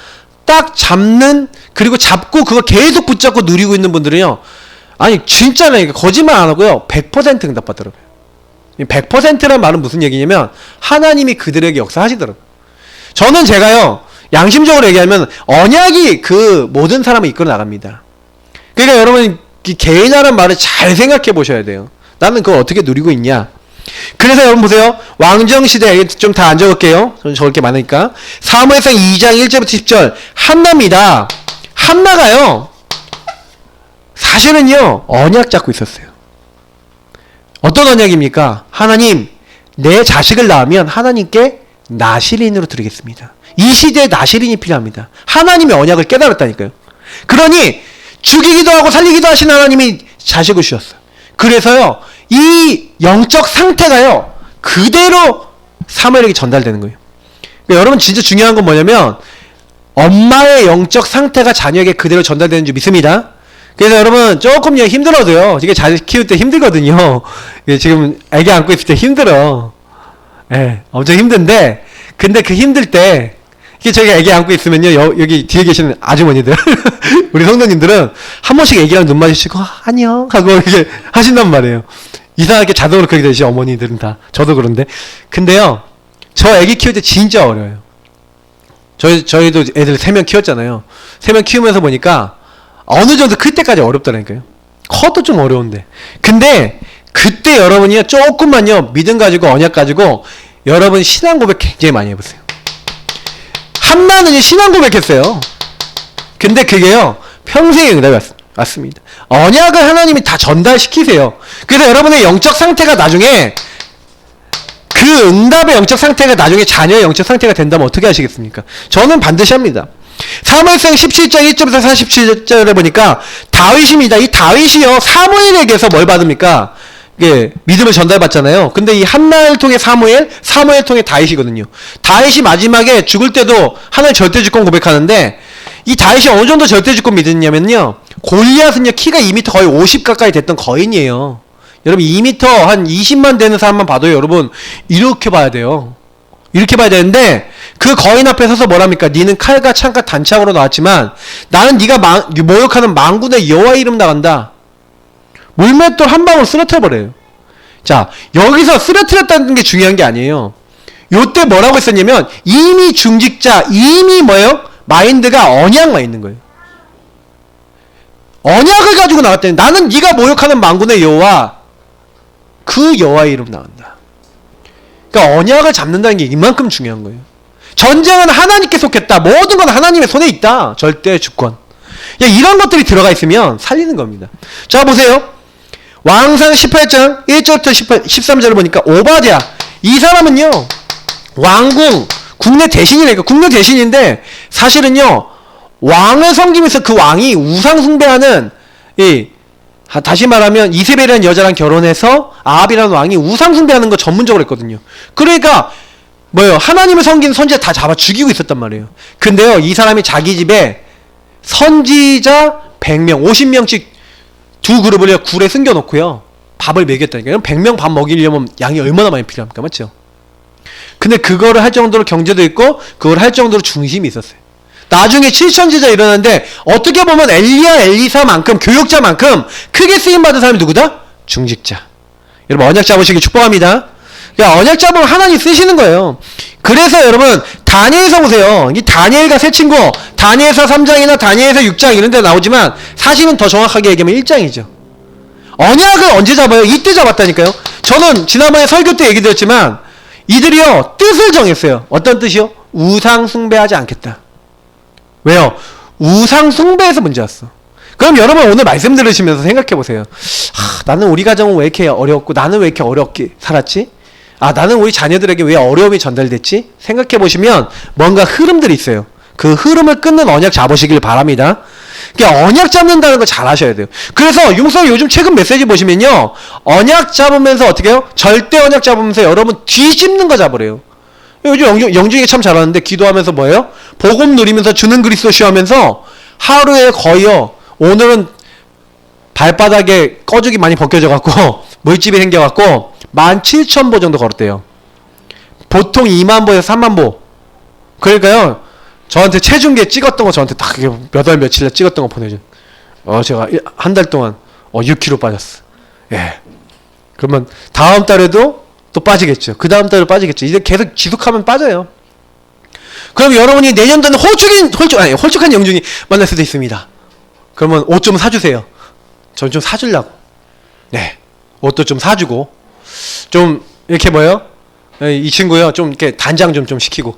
S1: 딱 잡는 그리고 잡고 그거 계속 붙잡고 누리고 있는 분들은요 아니 진짜는 거짓말 안 하고요 100% 응답받더라고요. 100%란 말은 무슨 얘기냐면 하나님이 그들에게 역사하시더라고요. 저는 제가요 양심적으로 얘기하면 언약이 그 모든 사람을 이끌어 나갑니다. 그러니까 여러분 개인화란 말을 잘 생각해 보셔야 돼요. 나는 그걸 어떻게 누리고 있냐. 그래서 여러분 보세요. 왕정시대 좀 다 안 적을게요. 저는 적을 게 많으니까. 사무엘상 2장 1절부터 10절 한나입니다. 한나가요 사실은요 언약 잡고 있었어요. 어떤 언약입니까? 하나님 내 자식을 낳으면 하나님께 나실인으로 드리겠습니다. 이 시대에 나실인이 필요합니다. 하나님의 언약을 깨달았다니까요. 그러니 죽이기도 하고 살리기도 하신 하나님이 자식을 주셨어요. 그래서요 이 영적 상태가요 그대로 사무엘에게 전달되는 거예요. 그러니까 여러분 진짜 중요한 건 뭐냐면 엄마의 영적 상태가 자녀에게 그대로 전달되는 줄 믿습니다. 그래서 여러분 조금 힘들어도요 이게 자식 키울 때 힘들거든요. 지금 애기 안고 있을 때 힘들어. 예, 엄청 힘든데 근데 그 힘들 때 이게 저희가 애기 안고 있으면요 여기 뒤에 계시는 아주머니들 우리 성도님들은 한 번씩 애기랑 눈 마주치고 안녕 하고 이렇게 하신단 말이에요. 이상하게 자동으로 그렇게 되시 어머니들은 다. 저도 그런데 근데요 저 애기 키울 때 진짜 어려워요. 저희도 애들 3명 키웠잖아요. 3명 키우면서 보니까 어느 정도 클 때까지 어렵다니까요. 커도 좀 어려운데 근데 그때 여러분이요 조금만요 믿음 가지고 언약 가지고 여러분 신앙 고백 굉장히 많이 해보세요. 한나는 신앙 고백했어요. 근데 그게요 평생의 응답이 왔습니다. 언약을 하나님이 다 전달시키세요. 그래서 여러분의 영적 상태가 나중에 그 응답의 영적 상태가 나중에 자녀의 영적 상태가 된다면 어떻게 하시겠습니까? 저는 반드시 합니다. 사무엘상 17장 1절부터 47절에 보니까 다윗입니다. 이 다윗이요 사무엘에게서 뭘 받습니까? 이게 믿음을 전달받잖아요. 근데 이 한나를 통해 사무엘 통해 다윗이거든요. 다윗이 마지막에 죽을 때도 하나님 절대주권 고백하는데 이 다윗이 어느 정도 절대주권 믿었냐면요. 골리앗은요 키가 2m 거의 50 가까이 됐던 거인이에요. 여러분 2m 한 20만 되는 사람만 봐도요 여러분 이렇게 봐야 돼요. 이렇게 봐야 되는데 그 거인 앞에 서서 뭐랍니까? 니는 칼과 창과 단창으로 나왔지만 나는 네가 모욕하는 만군의 여호와 이름 나간다. 물맷돌 한 방울 쓰러뜨려 버려요. 자 여기서 쓰러뜨렸다는 게 중요한 게 아니에요. 요때 뭐라고 했었냐면 이미 중직자 이미 뭐예요? 마인드가 언약만 있는 거예요. 언약을 가지고 나왔다니 나는 네가 모욕하는 만군의 여호와 그 여호와 이름 나간다. 그러니까 언약을 잡는다는 게 이만큼 중요한 거예요. 전쟁은 하나님께 속했다. 모든 건 하나님의 손에 있다. 절대 주권. 이런 것들이 들어가 있으면 살리는 겁니다. 자 보세요. 왕상 18장 1절부터 13절을 보니까 오바댜 이 사람은요 왕궁 국내 대신이니까 국내 대신인데 사실은요 왕을 섬기면서 그 왕이 우상 숭배하는 다시 말하면 이세벨이라는 여자랑 결혼해서 아합이라는 왕이 우상 숭배하는 거 전문적으로 했거든요. 그러니까 뭐예요? 하나님을 섬기는 선지자 다 잡아 죽이고 있었단 말이에요. 근데요 이 사람이 자기 집에 선지자 100명 50명씩 두 그룹을 굴에 숨겨놓고요 밥을 먹였다니까요. 100명 밥 먹이려면 양이 얼마나 많이 필요합니까? 맞죠? 근데 그거를 할 정도로 경제도 있고 그걸 할 정도로 중심이 있었어요. 나중에 7천제자 일어났는데 어떻게 보면 엘리야 엘리사만큼 교육자만큼 크게 쓰임받은 사람이 누구다? 중직자. 여러분 언약 잡으시길 축복합니다. 그러니까 언약 잡으면 하나님 쓰시는 거예요. 그래서 여러분 다니엘서 보세요. 이 다니엘과 새 친구 다니엘서 3장이나 다니엘서 6장 이런 데 나오지만 사실은 더 정확하게 얘기하면 1장이죠. 언약을 언제 잡아요? 이때 잡았다니까요. 저는 지난번에 설교 때 얘기 드렸지만 이들이요 뜻을 정했어요. 어떤 뜻이요? 우상 숭배하지 않겠다. 왜요? 우상 숭배에서 문제 왔어. 그럼 여러분 오늘 말씀 들으시면서 생각해 보세요. 나는 우리 가정은 왜 이렇게 어려웠고 나는 왜 이렇게 어렵게 살았지? 나는 우리 자녀들에게 왜 어려움이 전달됐지? 생각해 보시면 뭔가 흐름들이 있어요. 그 흐름을 끊는 언약 잡으시길 바랍니다. 그러니까 언약 잡는다는 걸 잘 하셔야 돼요. 그래서 융성 요즘 최근 메시지 보시면요 언약 잡으면서 어떻게 해요? 절대 언약 잡으면서 여러분 뒤집는 거 잡으래요. 요즘 영중이가 참 잘하는데 기도하면서 뭐예요? 복음 누리면서 주는 그리스도 시하면서 하루에 거의요 오늘은 발바닥에 꺼죽이 많이 벗겨져 갖고 물집이 생겨 갖고 17,000보 정도 걸었대요. 보통 20,000보에서 30,000보. 그러니까요 저한테 체중계 찍었던 거 저한테 딱 몇 월 며칠에 찍었던 거 보내줘. 제가 한 달 동안 6kg 빠졌어. 예. 그러면 다음 달에도 또 빠지겠죠. 그 다음 달도 빠지겠죠. 이제 계속 지속하면 빠져요. 그럼 여러분이 내년도는 홀쭉한 영중이 만날 수도 있습니다. 그러면 옷 좀 사주세요. 전 좀 사주려고. 네. 옷도 좀 사주고. 좀, 이렇게 뭐예요? 이 친구요. 좀 이렇게 단장 좀 시키고.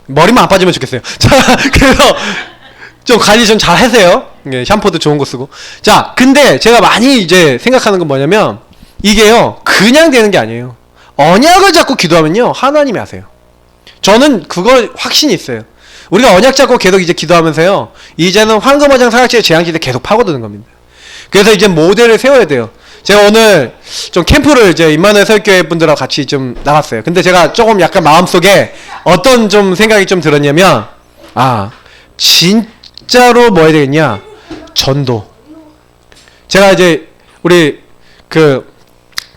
S1: 머리만 안 빠지면 좋겠어요. 자, 그래서 좀 관리 좀 잘 하세요. 예, 샴푸도 좋은 거 쓰고. 자, 근데 제가 많이 이제 생각하는 건 뭐냐면, 이게요, 그냥 되는 게 아니에요. 언약을 잡고 기도하면요, 하나님이 하세요. 저는 그거 확신이 있어요. 우리가 언약 잡고 계속 이제 기도하면서요, 이제는 황금어장 사각지대 재앙지대 계속 파고드는 겁니다. 그래서 이제 모델을 세워야 돼요. 제가 오늘 좀 캠프를 이제 임마누엘 설교회 분들하고 같이 좀 나갔어요. 근데 제가 조금 약간 마음속에 어떤 좀 생각이 좀 들었냐면, 진짜로 뭐 해야 되겠냐? 전도. 제가 이제 우리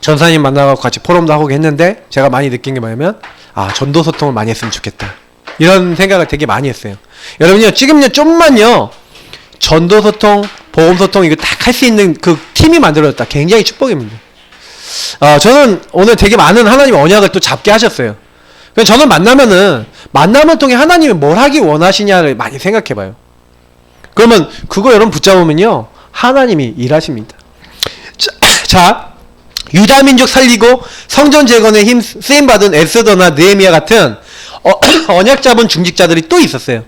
S1: 전사님 만나고 같이 포럼도 하고 했는데 제가 많이 느낀 게 뭐냐면 전도 소통을 많이 했으면 좋겠다. 이런 생각을 되게 많이 했어요. 여러분요, 지금요 좀만요 전도 소통, 복음 소통 이거 딱 할 수 있는 그 팀이 만들어졌다. 굉장히 축복입니다. 저는 오늘 되게 많은 하나님 언약을 또 잡게 하셨어요. 그래서 저는 만남을 통해 하나님이 뭘 하기 원하시냐를 많이 생각해봐요. 그러면 그거 여러분 붙잡으면요 하나님이 일하십니다. 자, 유다민족 살리고 성전 재건에 쓰임받은 에스더나 느헤미야 같은 언약 잡은 중직자들이 또 있었어요.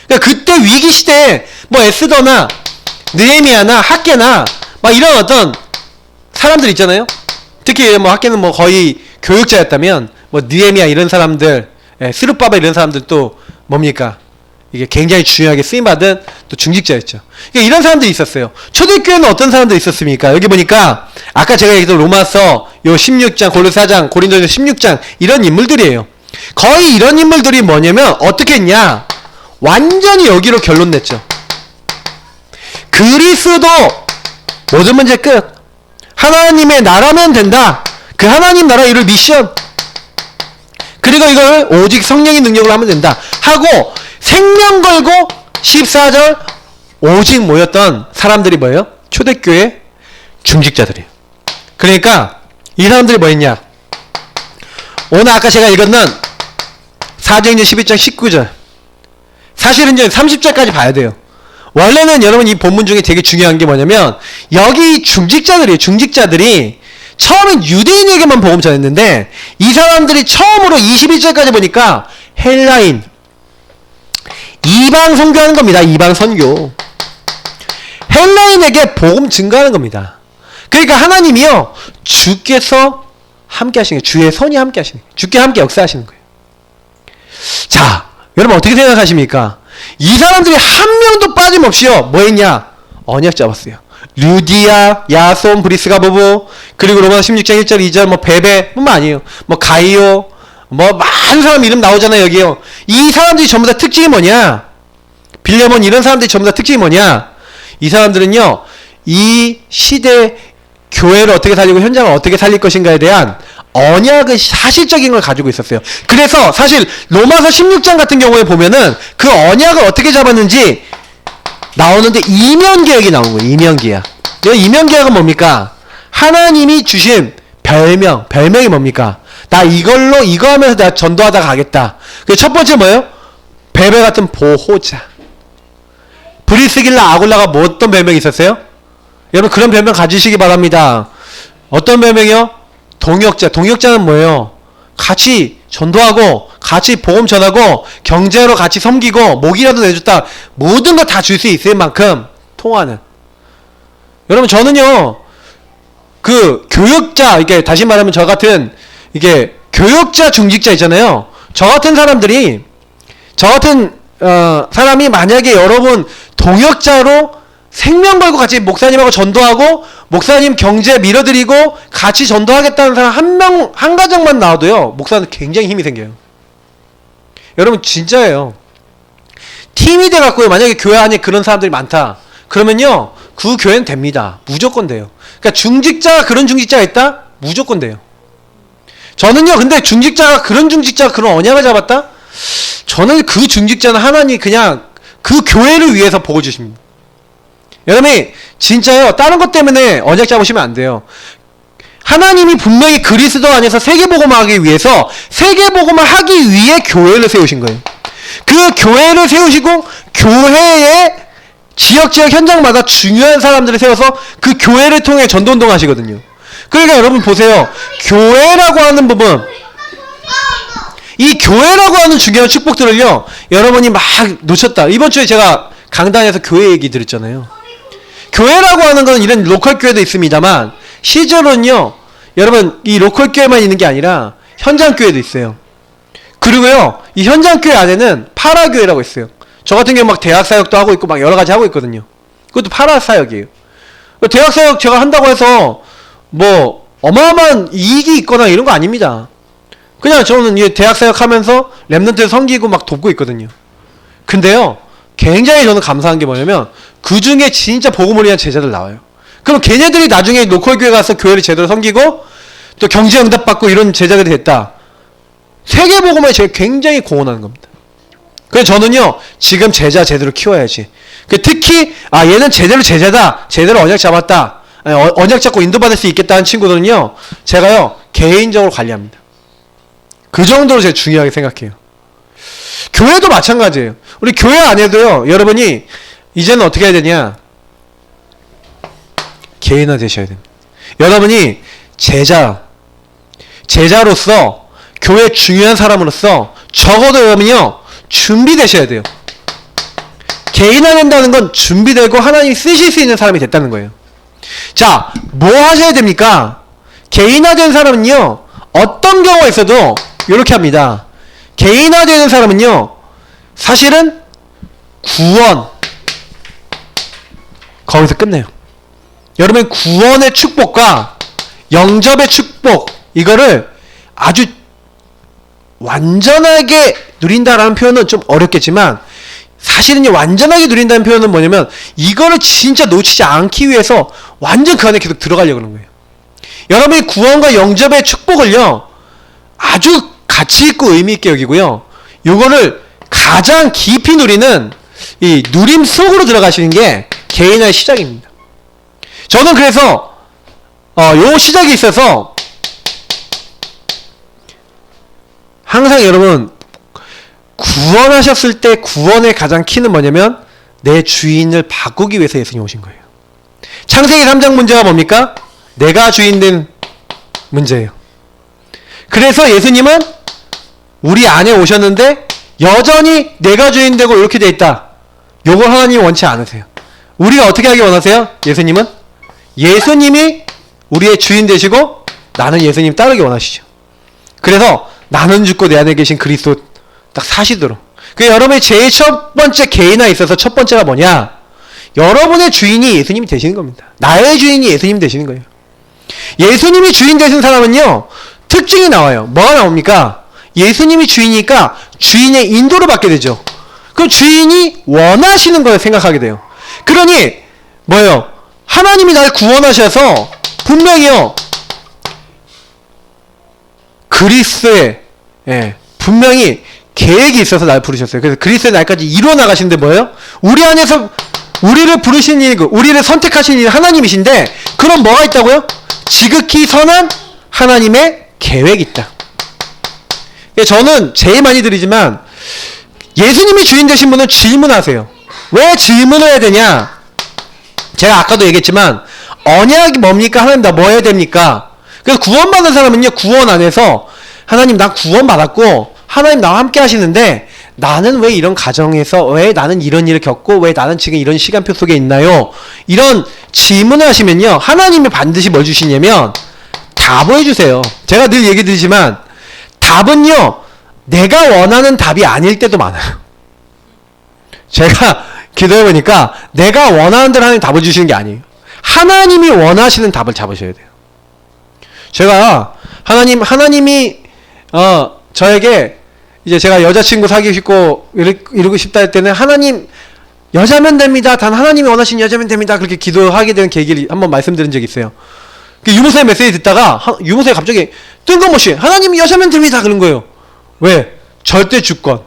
S1: 그러니까 그때 위기 시대에 뭐 에스더나 느헤미야나 학개나 막 이런 어떤 사람들 있잖아요. 특히 뭐 학개는 뭐 거의 교육자였다면 뭐 느헤미야 이런 사람들, 스룹바벨 이런 사람들 또 뭡니까? 이게 굉장히 중요하게 쓰임받은 또 중직자였죠. 그러니까 이런 사람들이 있었어요. 초대교회는 어떤 사람들이 있었습니까? 여기 보니까 아까 제가 얘기했던 로마서 요 16장, 골로새 4장, 고린도전서 16장 이런 인물들이에요. 거의 이런 인물들이 뭐냐면 어떻게 했냐? 완전히 여기로 결론 냈죠. 그리스도 모든 문제 끝. 하나님의 나라면 된다. 그 하나님 나라 이룰 미션. 그리고 이걸 오직 성령의 능력으로 하면 된다. 하고 생명 걸고 14절 오직 모였던 사람들이 뭐예요? 초대교회 중직자들이에요. 그러니까 이 사람들이 뭐 했냐? 오늘 아까 제가 읽었는 사도행전 12장 19절 사실은 이제 30절까지 봐야 돼요. 원래는 여러분 이 본문 중에 되게 중요한 게 뭐냐면 여기 중직자들이에요. 중직자들이 처음엔 유대인에게만 복음 전했는데 이 사람들이 처음으로 21절까지 보니까 헬라인 이방 선교하는 겁니다. 이방 선교. 헬라인에게 복음 증거하는 겁니다. 그러니까 하나님이요 주께서 함께 하시는 거예요. 주의 손이 함께 하시는 거예요. 주께 함께 역사하시는 거예요. 자, 여러분 어떻게 생각하십니까? 이 사람들이 한 명도 빠짐없이요 뭐 했냐? 언약 잡았어요. 류디아, 야손, 브리스가 부부, 그리고 로마서 16장 1절 2절 뭐 베베 뿐만 아니에요. 뭐 가이오, 뭐 많은 사람 이름 나오잖아요. 여기요. 이 사람들이 전부 다 특징이 뭐냐? 빌레몬 이런 사람들이 전부 다 특징이 뭐냐? 이 사람들은요 이 시대 교회를 어떻게 살리고 현장을 어떻게 살릴 것인가에 대한 언약의 사실적인 걸 가지고 있었어요. 그래서 사실 로마서 16장 같은 경우에 보면은 그 언약을 어떻게 잡았는지 나오는데 이면계약이 나온 거예요. 이면계약. 이 이면계약은 뭡니까? 하나님이 주신 별명이 뭡니까? 나 이걸로 이거 하면서 내가 전도하다 가겠다. 그 첫 번째 뭐예요? 베베 같은 보호자. 브리스길라 아굴라가 뭐 어떤 별명이 있었어요? 여러분 그런 별명 가지시기 바랍니다. 어떤 별명이요? 동역자. 동역자는 뭐예요? 같이 전도하고 같이 복음 전하고 경제로 같이 섬기고 목이라도 내줬다. 모든 거 다 줄 수 있을 만큼 통하는. 여러분 저는요 그 교역자, 이게 다시 말하면 저 같은 이게 교역자 중직자 있잖아요. 저 같은 사람들이 저 같은 사람이 만약에 여러분 동역자로 생명 걸고 같이 목사님하고 전도하고 목사님 경제 밀어드리고 같이 전도하겠다는 사람 한 가정만 나와도요 목사는 굉장히 힘이 생겨요. 여러분 진짜예요. 팀이 돼갖고요 만약에 교회 안에 그런 사람들이 많다 그러면요 그 교회는 됩니다. 무조건 돼요. 그러니까 중직자가 그런 중직자가 있다? 무조건 돼요. 저는요 근데 중직자가 그런 언약을 잡았다? 저는 그 중직자는 하나님 그냥 그 교회를 위해서 복을 주십니다. 여러분이 진짜요 다른 것 때문에 언약 잡으시면 안 돼요. 하나님이 분명히 그리스도 안에서 세계복음을 하기 위해서 세계복음을 하기 위해 교회를 세우신 거예요. 그 교회를 세우시고 교회의 지역 현장마다 중요한 사람들을 세워서 그 교회를 통해 전도운동 하시거든요. 그러니까 여러분 보세요. 교회라고 하는 부분, 이 교회라고 하는 중요한 축복들을요, 여러분이 막 놓쳤다. 이번 주에 제가 강단에서 교회 얘기 드렸잖아요. 교회라고 하는 건 이런 로컬 교회도 있습니다만, 시절은요, 여러분, 이 로컬 교회만 있는 게 아니라 현장 교회도 있어요. 그리고요, 이 현장 교회 안에는 파라 교회라고 있어요. 저 같은 경우 막 대학 사역도 하고 있고 막 여러 가지 하고 있거든요. 그것도 파라 사역이에요. 대학 사역 제가 한다고 해서 뭐 어마어마한 이익이 있거나 이런 거 아닙니다. 그냥 저는 이 대학 사역 하면서 랩런트를 섬기고 막 돕고 있거든요. 근데요, 굉장히 저는 감사한 게 뭐냐면 그 중에 진짜 복음을 위한 제자들 나와요. 그럼 걔네들이 나중에 로컬 교회 가서 교회를 제대로 섬기고 또 경제 응답 받고 이런 제자들이 됐다. 세계 복음을 제가 굉장히 공헌하는 겁니다. 그래서 저는요, 지금 제자 제대로 키워야지. 특히 얘는 제대로 제자다, 제대로 언약 잡았다, 언약 잡고 인도받을 수 있겠다는 친구들은요, 제가요 개인적으로 관리합니다. 그 정도로 제가 중요하게 생각해요. 교회도 마찬가지예요. 우리 교회 안에도요, 여러분이 이제는 어떻게 해야 되냐, 개인화 되셔야 됩니다. 여러분이 제자로서 교회 중요한 사람으로서 적어도 여러분이요 준비되셔야 돼요. 개인화 된다는 건 준비되고 하나님이 쓰실 수 있는 사람이 됐다는 거예요. 자, 뭐 하셔야 됩니까? 개인화된 사람은요, 어떤 경우가 있어도 이렇게 합니다. 개인화되는 사람은요, 사실은 구원, 거기서 끝내요. 여러분, 구원의 축복과 영접의 축복, 이거를 아주 완전하게 누린다라는 표현은 좀 어렵겠지만, 사실은 완전하게 누린다는 표현은 뭐냐면 이거를 진짜 놓치지 않기 위해서 완전 그 안에 계속 들어가려고 하는 거예요. 여러분이 구원과 영접의 축복을요, 아주 가치 있고 의미 있게 여기고요, 요거를 가장 깊이 누리는 이 누림 속으로 들어가시는 게 개인화의 시작입니다. 저는 그래서 요 시작이 있어서 항상 여러분, 구원하셨을 때 구원의 가장 키는 뭐냐면 내 주인을 바꾸기 위해서 예수님 오신 거예요. 창세기 3장 문제가 뭡니까? 내가 주인 된 문제예요. 그래서 예수님은 우리 안에 오셨는데 여전히 내가 주인 되고 이렇게 돼 있다. 요걸 하나님이 원치 않으세요. 우리가 어떻게 하기 원하세요? 예수님이 우리의 주인 되시고 나는 예수님 따르기 원하시죠. 그래서 나는 죽고 내 안에 계신 그리스도 딱 사시도록. 여러분의 제일 첫 번째 개인화에 있어서 첫 번째가 뭐냐? 여러분의 주인이 예수님이 되시는 겁니다. 나의 주인이 예수님 되시는 거예요. 예수님이 주인 되신 사람은요, 특징이 나와요. 뭐가 나옵니까? 예수님이 주인이니까 주인의 인도를 받게 되죠. 그 주인이 원하시는 걸 생각하게 돼요. 그러니 뭐예요? 하나님이 날 구원하셔서 분명히요, 그리스도의 분명히 계획이 있어서 날 부르셨어요. 그래서 그리스도의 날까지 이루어 나가시는데 뭐예요? 우리 안에서 우리를 부르신 일, 우리를 선택하신 일 하나님이신데, 그럼 뭐가 있다고요? 지극히 선한 하나님의 계획이 있다. 저는 제일 많이 드리지만, 예수님이 주인 되신 분은 질문하세요. 왜 질문을 해야 되냐? 제가 아까도 얘기했지만 언약이 뭡니까? 하나님 나 뭐 해야 됩니까? 그래서 구원받은 사람은요, 구원 안에서 하나님 나 구원받았고 하나님 나와 함께 하시는데 나는 왜 이런 가정에서, 왜 나는 이런 일을 겪고, 왜 나는 지금 이런 시간표 속에 있나요? 이런 질문을 하시면요, 하나님이 반드시 뭘 주시냐면 답을 해주세요. 제가 늘 얘기 드리지만 답은요, 내가 원하는 답이 아닐 때도 많아요. 제가 기도해보니까 내가 원하는 대로 하나님 답을 주시는 게 아니에요. 하나님이 원하시는 답을 잡으셔야 돼요. 제가 하나님이 저에게 이제 제가 여자친구 사귀고 싶고 이러고 싶다 할 때는 하나님 여자면 됩니다. 단 하나님이 원하시는 여자면 됩니다. 그렇게 기도하게 되는 계기를 한번 말씀드린 적이 있어요. 유모사의 메시지 듣다가 유모사가 갑자기 뜬금없이 하나님이 여자면 됩니다. 그런 거예요. 왜? 절대 주권.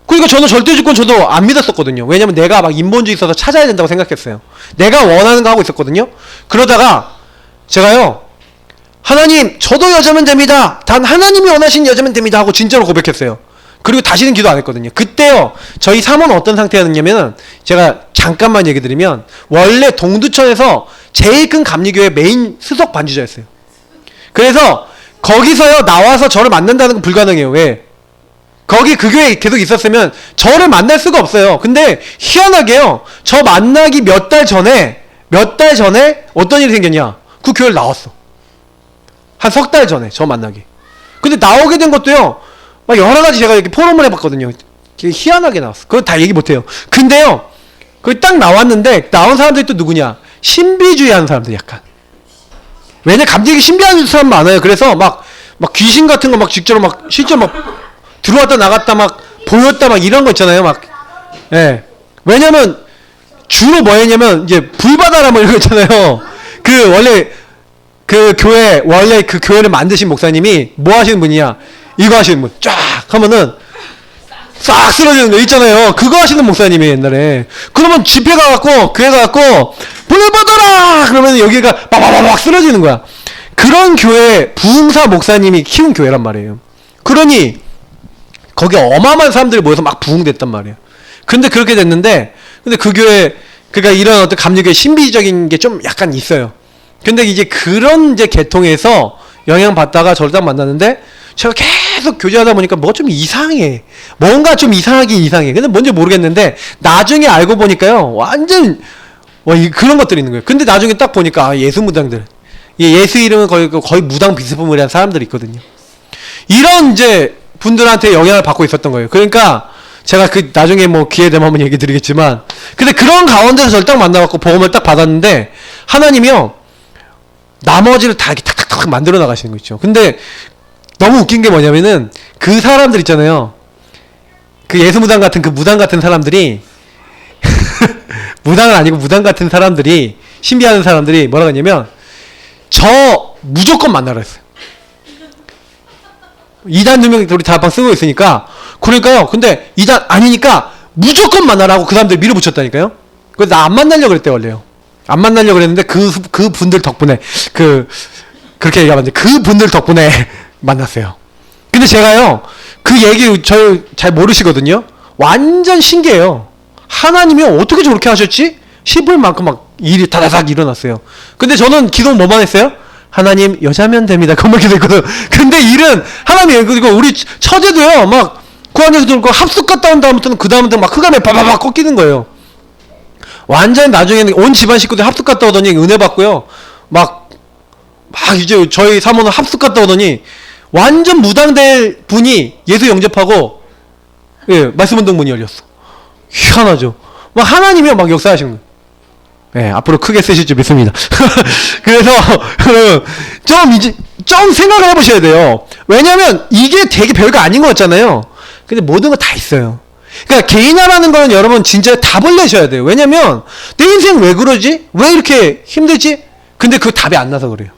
S1: 그러니까 저는 절대 주권 저도 안 믿었었거든요. 왜냐면 내가 막 인본주의 있어서 찾아야 된다고 생각했어요. 내가 원하는 거 하고 있었거든요. 그러다가 제가요, 하나님, 저도 여자면 됩니다. 단 하나님이 원하시는 여자면 됩니다. 하고 진짜로 고백했어요. 그리고 다시는 기도 안 했거든요. 그때요, 저희 사모는 어떤 상태였냐면은, 제가 잠깐만 얘기 드리면, 원래 동두천에서 제일 큰 감리교회 메인 수석 반주자였어요. 그래서, 거기서요, 나와서 저를 만난다는 건 불가능해요. 왜? 거기 그 교회에 계속 있었으면, 저를 만날 수가 없어요. 근데, 희한하게요, 저 만나기 몇 달 전에, 어떤 일이 생겼냐? 그 교회를 나왔어. 한 석 달 전에, 저 만나기. 근데 나오게 된 것도요, 막 여러 가지 제가 이렇게 포럼을 해봤거든요. 되게 희한하게 나왔어. 그거 다 얘기 못해요. 근데요, 거기 딱 나왔는데, 나온 사람들이 또 누구냐? 신비주의 하는 사람들 약간. 왜냐, 감정이 신비하는 사람 많아요. 그래서 막 귀신 같은 거 막 직접 막, 실제로 막 들어왔다 나갔다 막 보였다 막 이런 거 있잖아요. 막. 예. 왜냐면, 주로 뭐 했냐면, 이제 불바다라 뭐 이런 거 있잖아요. 원래 그 교회를 만드신 목사님이 뭐 하시는 분이야? 이거 하시는 분. 쫙 하면은 싹 쓰러지는 거 있잖아요. 그거 하시는 목사님이 옛날에. 그러면 집회 가갖고, 교회 가갖고, 불을 받아라! 그러면 여기가 빠바바박 쓰러지는 거야. 그런 교회, 부흥사 목사님이 키운 교회란 말이에요. 그러니, 거기 어마어마한 사람들이 모여서 막 부흥됐단 말이에요. 근데 그렇게 됐는데, 근데 그 교회, 그러니까 이런 어떤 감리교회 신비적인 게 좀 약간 있어요. 근데 이제 그런 이제 계통에서 영향받다가 저를 딱 만났는데, 제가 계속 교제하다 보니까 뭐가 좀 이상해. 뭔가 좀 이상하긴 이상해. 근데 뭔지 모르겠는데, 나중에 알고 보니까요, 완전, 그런 것들이 있는 거예요. 근데 나중에 딱 보니까, 예수 무당들. 예수 이름은 거의 무당 비스품을 한 사람들이 있거든요. 이런 이제 분들한테 영향을 받고 있었던 거예요. 그러니까, 제가 나중에 뭐 기회 되면 한번 얘기 드리겠지만, 근데 그런 가운데서 저를 딱 만나갖고 복음을 딱 받았는데, 하나님이요, 나머지를 다 이렇게 탁탁탁 만들어 나가시는 거 있죠. 근데, 너무 웃긴 게 뭐냐면은, 그 사람들 있잖아요. 그 예수무당 같은 그 무당 같은 사람들이, 무당은 아니고 무당 같은 사람들이, 신비하는 사람들이 뭐라고 했냐면, 저 무조건 만나라 했어요. 이단 두 명이 우리 다방 쓰고 있으니까, 그러니까요. 근데 이단 아니니까 무조건 만나라고 그 사람들 밀어붙였다니까요. 그래서 나 안 만나려고 그랬대, 원래요. 안 만나려고 그랬는데 그 분들 덕분에, 그렇게 얘기하면 안 돼. 그 분들 덕분에 만났어요. 근데 제가요, 그 얘기 저 잘 모르시거든요. 완전 신기해요. 하나님이 어떻게 저렇게 하셨지? 싶을 만큼 막 일이 다다닥 일어났어요. 근데 저는 기도 뭐만 했어요? 하나님, 여자면 됩니다. 그것만 기도했거든. 근데 일은 하나님, 그리고 우리 처제도요, 막 그 안에서 들고 합숙 갔다 온 다음부터는 그 다음부터 막 흑암에 바바박 꺾이는 거예요. 완전 나중에는 온 집안 식구들 합숙 갔다 오더니 은혜 받고요. 막 이제 저희 사모는 합숙 갔다 오더니 완전 무당될 분이 예수 영접하고, 예, 말씀 운동 문이 열렸어. 희한하죠. 막 하나님이 막 역사하시는 거예요. 예, 앞으로 크게 쓰실 줄 믿습니다. 그래서, 좀 생각을 해보셔야 돼요. 왜냐면, 이게 되게 별거 아닌 것 같잖아요. 근데 모든 거 다 있어요. 그러니까 개인화라는 거는 여러분 진짜 답을 내셔야 돼요. 왜냐면, 내 인생 왜 그러지? 왜 이렇게 힘들지? 근데 그 답이 안 나서 그래요.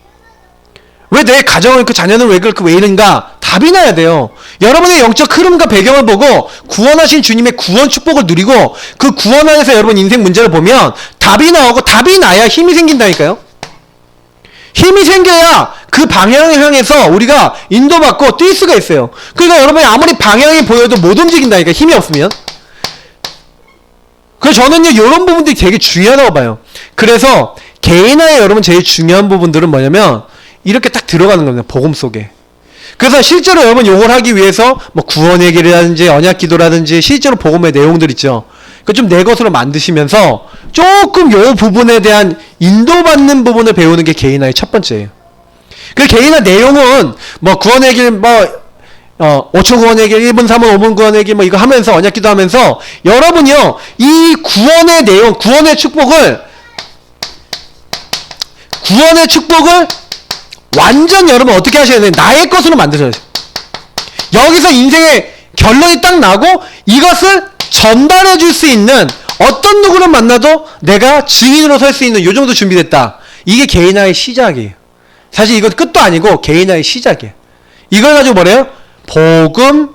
S1: 왜 내 가정을, 그 자녀는 왜 그렇게 왜 이런가? 답이 나야 돼요. 여러분의 영적 흐름과 배경을 보고 구원하신 주님의 구원 축복을 누리고 그 구원 안에서 여러분 인생 문제를 보면 답이 나오고, 답이 나야 힘이 생긴다니까요. 힘이 생겨야 그 방향을 향해서 우리가 인도받고 뛸 수가 있어요. 그러니까 여러분이 아무리 방향이 보여도 못 움직인다니까, 힘이 없으면. 그래서 저는요, 이런 부분들이 되게 중요하다고 봐요. 그래서 개인화에 여러분 제일 중요한 부분들은 뭐냐면 이렇게 딱 들어가는 겁니다. 복음 속에. 그래서 실제로 여러분 요걸 하기 위해서 뭐 구원 얘기라든지 언약 기도라든지 실제로 복음의 내용들 있죠. 그 좀 내 것으로 만드시면서 조금 요 부분에 대한 인도받는 부분을 배우는 게 개인화의 첫 번째예요. 그 개인화 내용은 뭐 구원의 길, 5초 구원의 길, 1분, 3분, 5분 구원의 길, 이거 하면서 언약 기도 하면서 여러분이요, 이 구원의 내용, 구원의 축복을 완전 여러분 어떻게 하셔야 돼요? 나의 것으로 만드셔야 돼요. 여기서 인생의 결론이 딱 나고 이것을 전달해 줄 수 있는, 어떤 누구를 만나도 내가 증인으로 설 수 있는 요 정도 준비됐다. 이게 개인화의 시작이에요. 사실 이건 끝도 아니고 개인화의 시작이에요. 이걸 가지고 뭐래요? 복음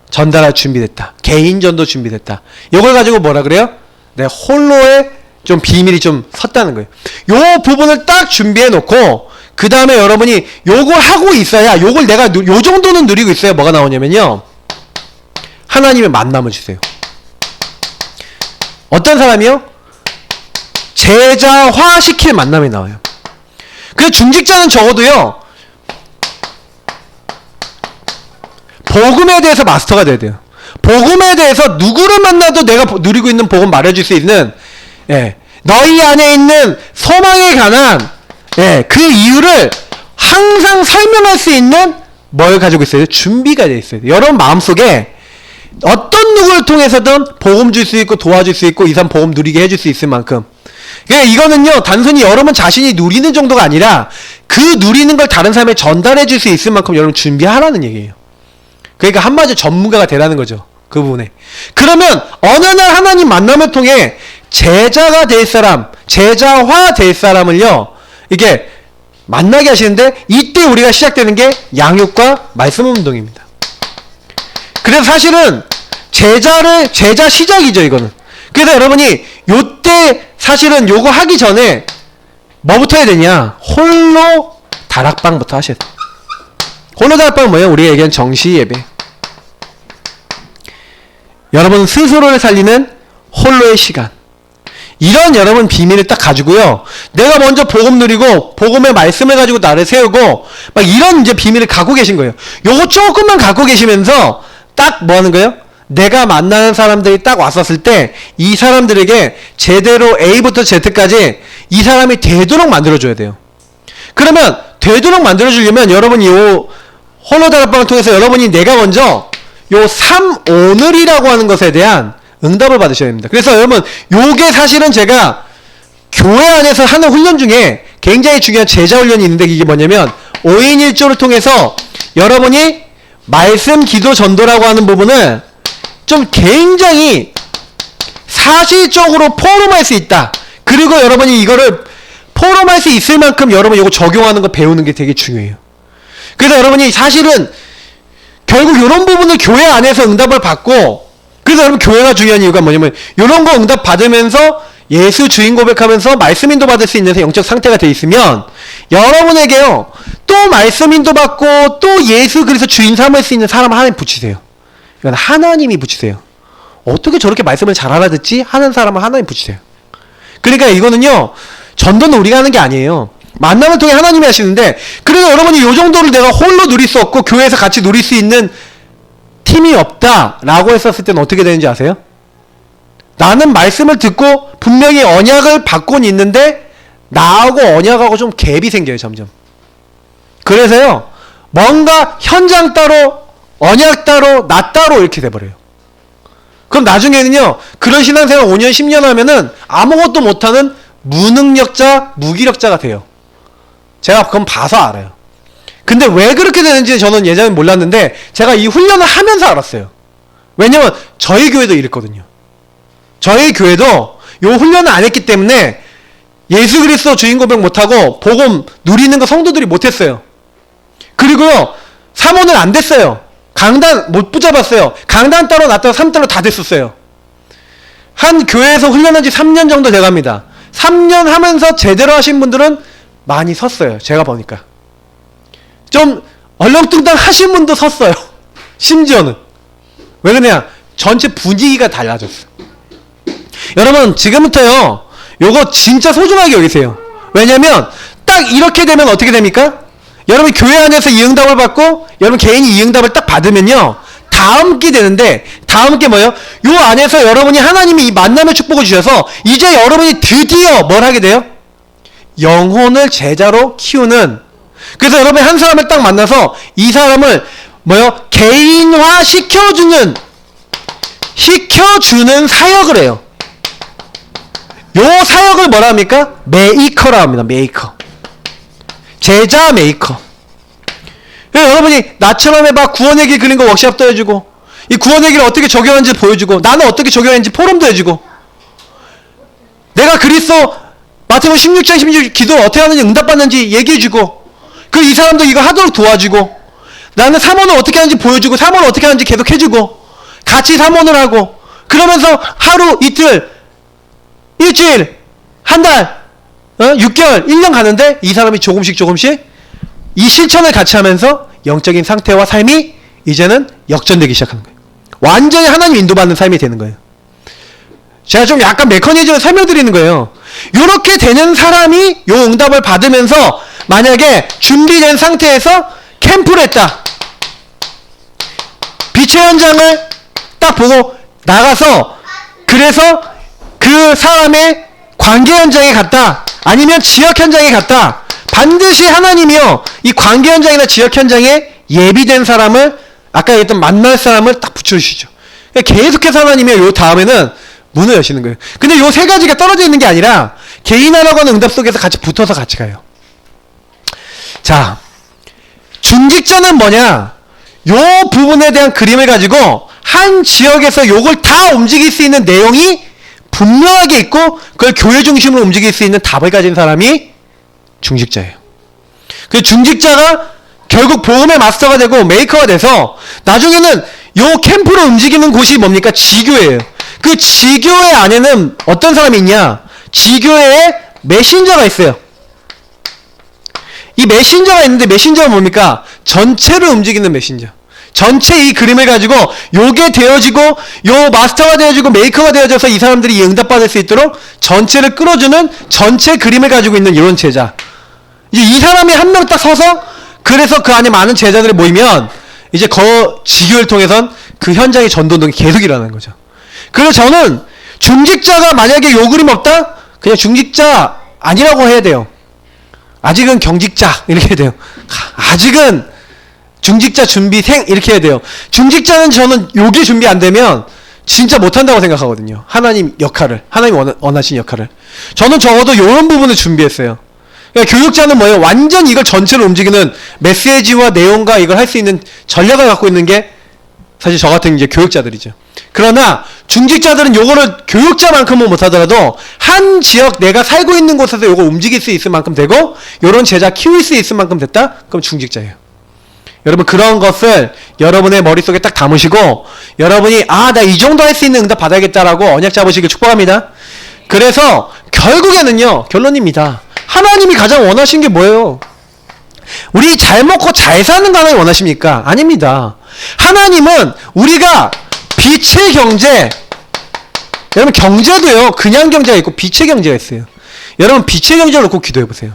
S1: 전달할 준비됐다. 개인전도 준비됐다. 이걸 가지고 뭐라 그래요? 내 홀로의 좀 비밀이 좀 섰다는 거예요. 요 부분을 딱 준비해 놓고 그 다음에 여러분이 요걸 하고 있어야, 요걸 내가 요 정도는 누리고 있어야 뭐가 나오냐면요, 하나님의 만남을 주세요. 어떤 사람이요? 제자화시킬 만남이 나와요. 그래서 중직자는 적어도요, 복음에 대해서 마스터가 돼야 돼요. 복음에 대해서 누구를 만나도 내가 누리고 있는 복음 말해줄 수 있는, 너희 안에 있는 소망에 관한 그 이유를 항상 설명할 수 있는 뭘 가지고 있어야 돼요? 준비가 되어 있어야 돼요. 여러분 마음속에 어떤 누구를 통해서든 복음 줄 수 있고 도와줄 수 있고 이 사람 복음 누리게 해줄 수 있을 만큼, 그러니까 이거는요 단순히 여러분 자신이 누리는 정도가 아니라 그 누리는 걸 다른 사람에 전달해 줄 수 있을 만큼 여러분 준비하라는 얘기예요. 그러니까 한마디로 전문가가 되라는 거죠. 그 부분에. 그러면 어느 날 하나님 만남을 통해 제자가 될 사람, 제자화 될 사람을요 이게 만나게 하시는데, 이때 우리가 시작되는 게 양육과 말씀 운동입니다. 그래서 사실은 제자 시작이죠, 이거는. 그래서 여러분이 요때 사실은 요거 하기 전에 뭐부터 해야 되냐? 홀로 다락방부터 하셔야 돼요. 홀로 다락방은 뭐예요? 우리가 얘기한 정시 예배. 여러분 스스로를 살리는 홀로의 시간. 이런 여러분 비밀을 딱 가지고요, 내가 먼저 복음 누리고 복음의 말씀을 가지고 나를 세우고 막 이런 이제 비밀을 갖고 계신 거예요. 요거 조금만 갖고 계시면서 딱 뭐 하는 거예요? 내가 만나는 사람들이 딱 왔었을 때 이 사람들에게 제대로 A부터 Z까지 이 사람이 되도록 만들어줘야 돼요. 그러면 되도록 만들어주려면 여러분이 요 홀로다락방을 통해서 여러분이 내가 먼저 요 3오늘이라고 하는 것에 대한 응답을 받으셔야 됩니다. 그래서 여러분 요게 사실은 제가 교회 안에서 하는 훈련 중에 굉장히 중요한 제자 훈련이 있는데, 이게 뭐냐면 5인 1조를 통해서 여러분이 말씀 기도 전도라고 하는 부분을 좀 굉장히 사실적으로 포럼할 수 있다. 그리고 여러분이 이거를 포럼할 수 있을 만큼 여러분 이거 적용하는 거 배우는 게 되게 중요해요. 그래서 여러분이 사실은 결국 이런 부분을 교회 안에서 응답을 받고, 그래서 여러분 교회가 중요한 이유가 뭐냐면 이런 거 응답 받으면서 예수 주인 고백하면서 말씀 인도 받을 수 있는 영적 상태가 돼 있으면 여러분에게요 또 말씀 인도 받고 또 예수 그리스도 주인 삼을 수 있는 사람을 하나님 붙이세요. 이건 하나님이 붙이세요. 어떻게 저렇게 말씀을 잘 알아듣지? 하는 사람을 하나님 붙이세요. 그러니까 이거는요 전도는 우리가 하는 게 아니에요. 만남을 통해 하나님이 하시는데, 그래서 여러분이 요 정도를 내가 홀로 누릴 수 없고 교회에서 같이 누릴 수 있는 팀이 없다라고 했었을 때는 어떻게 되는지 아세요? 나는 말씀을 듣고 분명히 언약을 받고는 있는데 나하고 언약하고 좀 갭이 생겨요, 점점. 그래서요 뭔가 현장 따로 언약 따로 나 따로 이렇게 돼버려요. 그럼 나중에는요 그런 신앙생활 5년 10년 하면은 아무것도 못하는 무능력자 무기력자가 돼요. 제가 그건 봐서 알아요. 근데 왜 그렇게 되는지 저는 예전에 몰랐는데 제가 이 훈련을 하면서 알았어요. 왜냐면 저희 교회도 이랬거든요. 저희 교회도 요 훈련을 안 했기 때문에 예수 그리스도 주인 고백 못하고 복음 누리는 거 성도들이 못했어요. 그리고요 사모는 안 됐어요. 강단 못 붙잡았어요. 강단 따로 나 따로 3따로 다 됐었어요. 한 교회에서 훈련한 지 3년 정도 돼갑니다. 3년 하면서 제대로 하신 분들은 많이 섰어요. 제가 보니까 좀 얼렁뚱땅 하신 분도 섰어요. 심지어는 왜 그러냐, 전체 분위기가 달라졌어. 여러분 지금부터요 요거 진짜 소중하게 여기세요. 왜냐면 딱 이렇게 되면 어떻게 됩니까? 여러분 교회 안에서 이 응답을 받고 여러분 개인이 이 응답을 딱 받으면요 다음 게 되는데, 다음 게 뭐예요? 요 안에서 여러분이 하나님이 이 만남의 축복을 주셔서 이제 여러분이 드디어 뭘 하게 돼요? 영혼을 제자로 키우는. 그래서 여러분이 한 사람을 딱 만나서 이 사람을 뭐요? 개인화 시켜주는 사역을 해요. 요 사역을 뭐라 합니까? 메이커라 합니다. 메이커. 제자 메이커. 여러분이 나처럼 해봐 구원의 길 그린 거 워크샵도 해주고, 이 구원의 길을 어떻게 적용하는지 보여주고, 나는 어떻게 적용하는지 포럼도 해주고, 내가 그리스도 마태복음 16장 16 기도를 어떻게 하는지 응답받는지 얘기해주고, 그 이 사람도 이거 하도록 도와주고, 나는 사모는 어떻게 하는지 보여주고, 사모는 어떻게 하는지 계속 해주고, 같이 사모를 하고, 그러면서 하루 이틀 일주일 한 달 6개월, 1년 가는데 이 사람이 조금씩 이 실천을 같이 하면서 영적인 상태와 삶이 이제는 역전되기 시작하는 거예요. 완전히 하나님 인도받는 삶이 되는 거예요. 제가 좀 약간 메커니즘을 설명드리는 거예요. 이렇게 되는 사람이 요 응답을 받으면서 만약에 준비된 상태에서 캠프를 했다. 빛의 현장을 딱 보고 나가서 그래서 그 사람의 관계 현장에 갔다. 아니면 지역 현장에 갔다. 반드시 하나님이요. 이 관계 현장이나 지역 현장에 예비된 사람을 아까 얘기했던 만날 사람을 딱 붙여주시죠. 그러니까 계속해서 하나님이 요 다음에는 문을 여시는 거예요. 근데 요 세 가지가 떨어져 있는 게 아니라 개인하라고 하는 응답 속에서 같이 붙어서 같이 가요. 자, 중직자는 뭐냐? 요 부분에 대한 그림을 가지고 한 지역에서 요걸 다 움직일 수 있는 내용이 분명하게 있고 그걸 교회 중심으로 움직일 수 있는 답을 가진 사람이 중직자예요. 그 중직자가 결국 복음의 마스터가 되고 메이커가 돼서 나중에는 요 캠프로 움직이는 곳이 뭡니까? 지교회예요. 그 지교회 안에는 어떤 사람이 있냐? 지교회에 메신저가 있어요. 이 메신저가 있는데 메신저가 뭡니까? 전체를 움직이는 메신저. 전체 이 그림을 가지고 요게 되어지고 요 마스터가 되어지고 메이커가 되어져서 이 사람들이 이 응답받을 수 있도록 전체를 끌어주는 전체 그림을 가지고 있는 이런 제자. 이제 이 사람이 한 명 딱 서서 그래서 그 안에 많은 제자들이 모이면 이제 지교를 통해선 그 현장의 전도운동이 계속 일어나는 거죠. 그래서 저는 중직자가 만약에 요 그림 없다? 그냥 중직자 아니라고 해야 돼요. 아직은 경직자 이렇게 해야 돼요. 아직은 중직자 준비생 이렇게 해야 돼요. 중직자는 저는 요게 준비 안 되면 진짜 못한다고 생각하거든요. 하나님 역할을, 하나님 원하신 역할을. 저는 적어도 요런 부분을 준비했어요. 그러니까 교육자는 뭐예요? 완전 이걸 전체로 움직이는 메시지와 내용과 이걸 할 수 있는 전략을 갖고 있는 게 사실 저 같은 이제 교육자들이죠. 그러나 중직자들은 요거를 교육자만큼은 못하더라도 한 지역 내가 살고 있는 곳에서 요거 움직일 수 있을 만큼 되고 요런 제자 키울 수 있을 만큼 됐다? 그럼 중직자예요. 여러분 그런 것을 여러분의 머릿속에 딱 담으시고 여러분이 나 이 정도 할 수 있는 응답 받아야겠다라고 언약 잡으시길 축복합니다. 그래서 결국에는요 결론입니다. 하나님이 가장 원하신 게 뭐예요? 우리 잘 먹고 잘 사는 거 하나님 원하십니까? 아닙니다. 하나님은 우리가 빛의 경제, 여러분 경제도요 그냥 경제가 있고 빛의 경제가 있어요. 여러분 빛의 경제를 놓고 기도해보세요.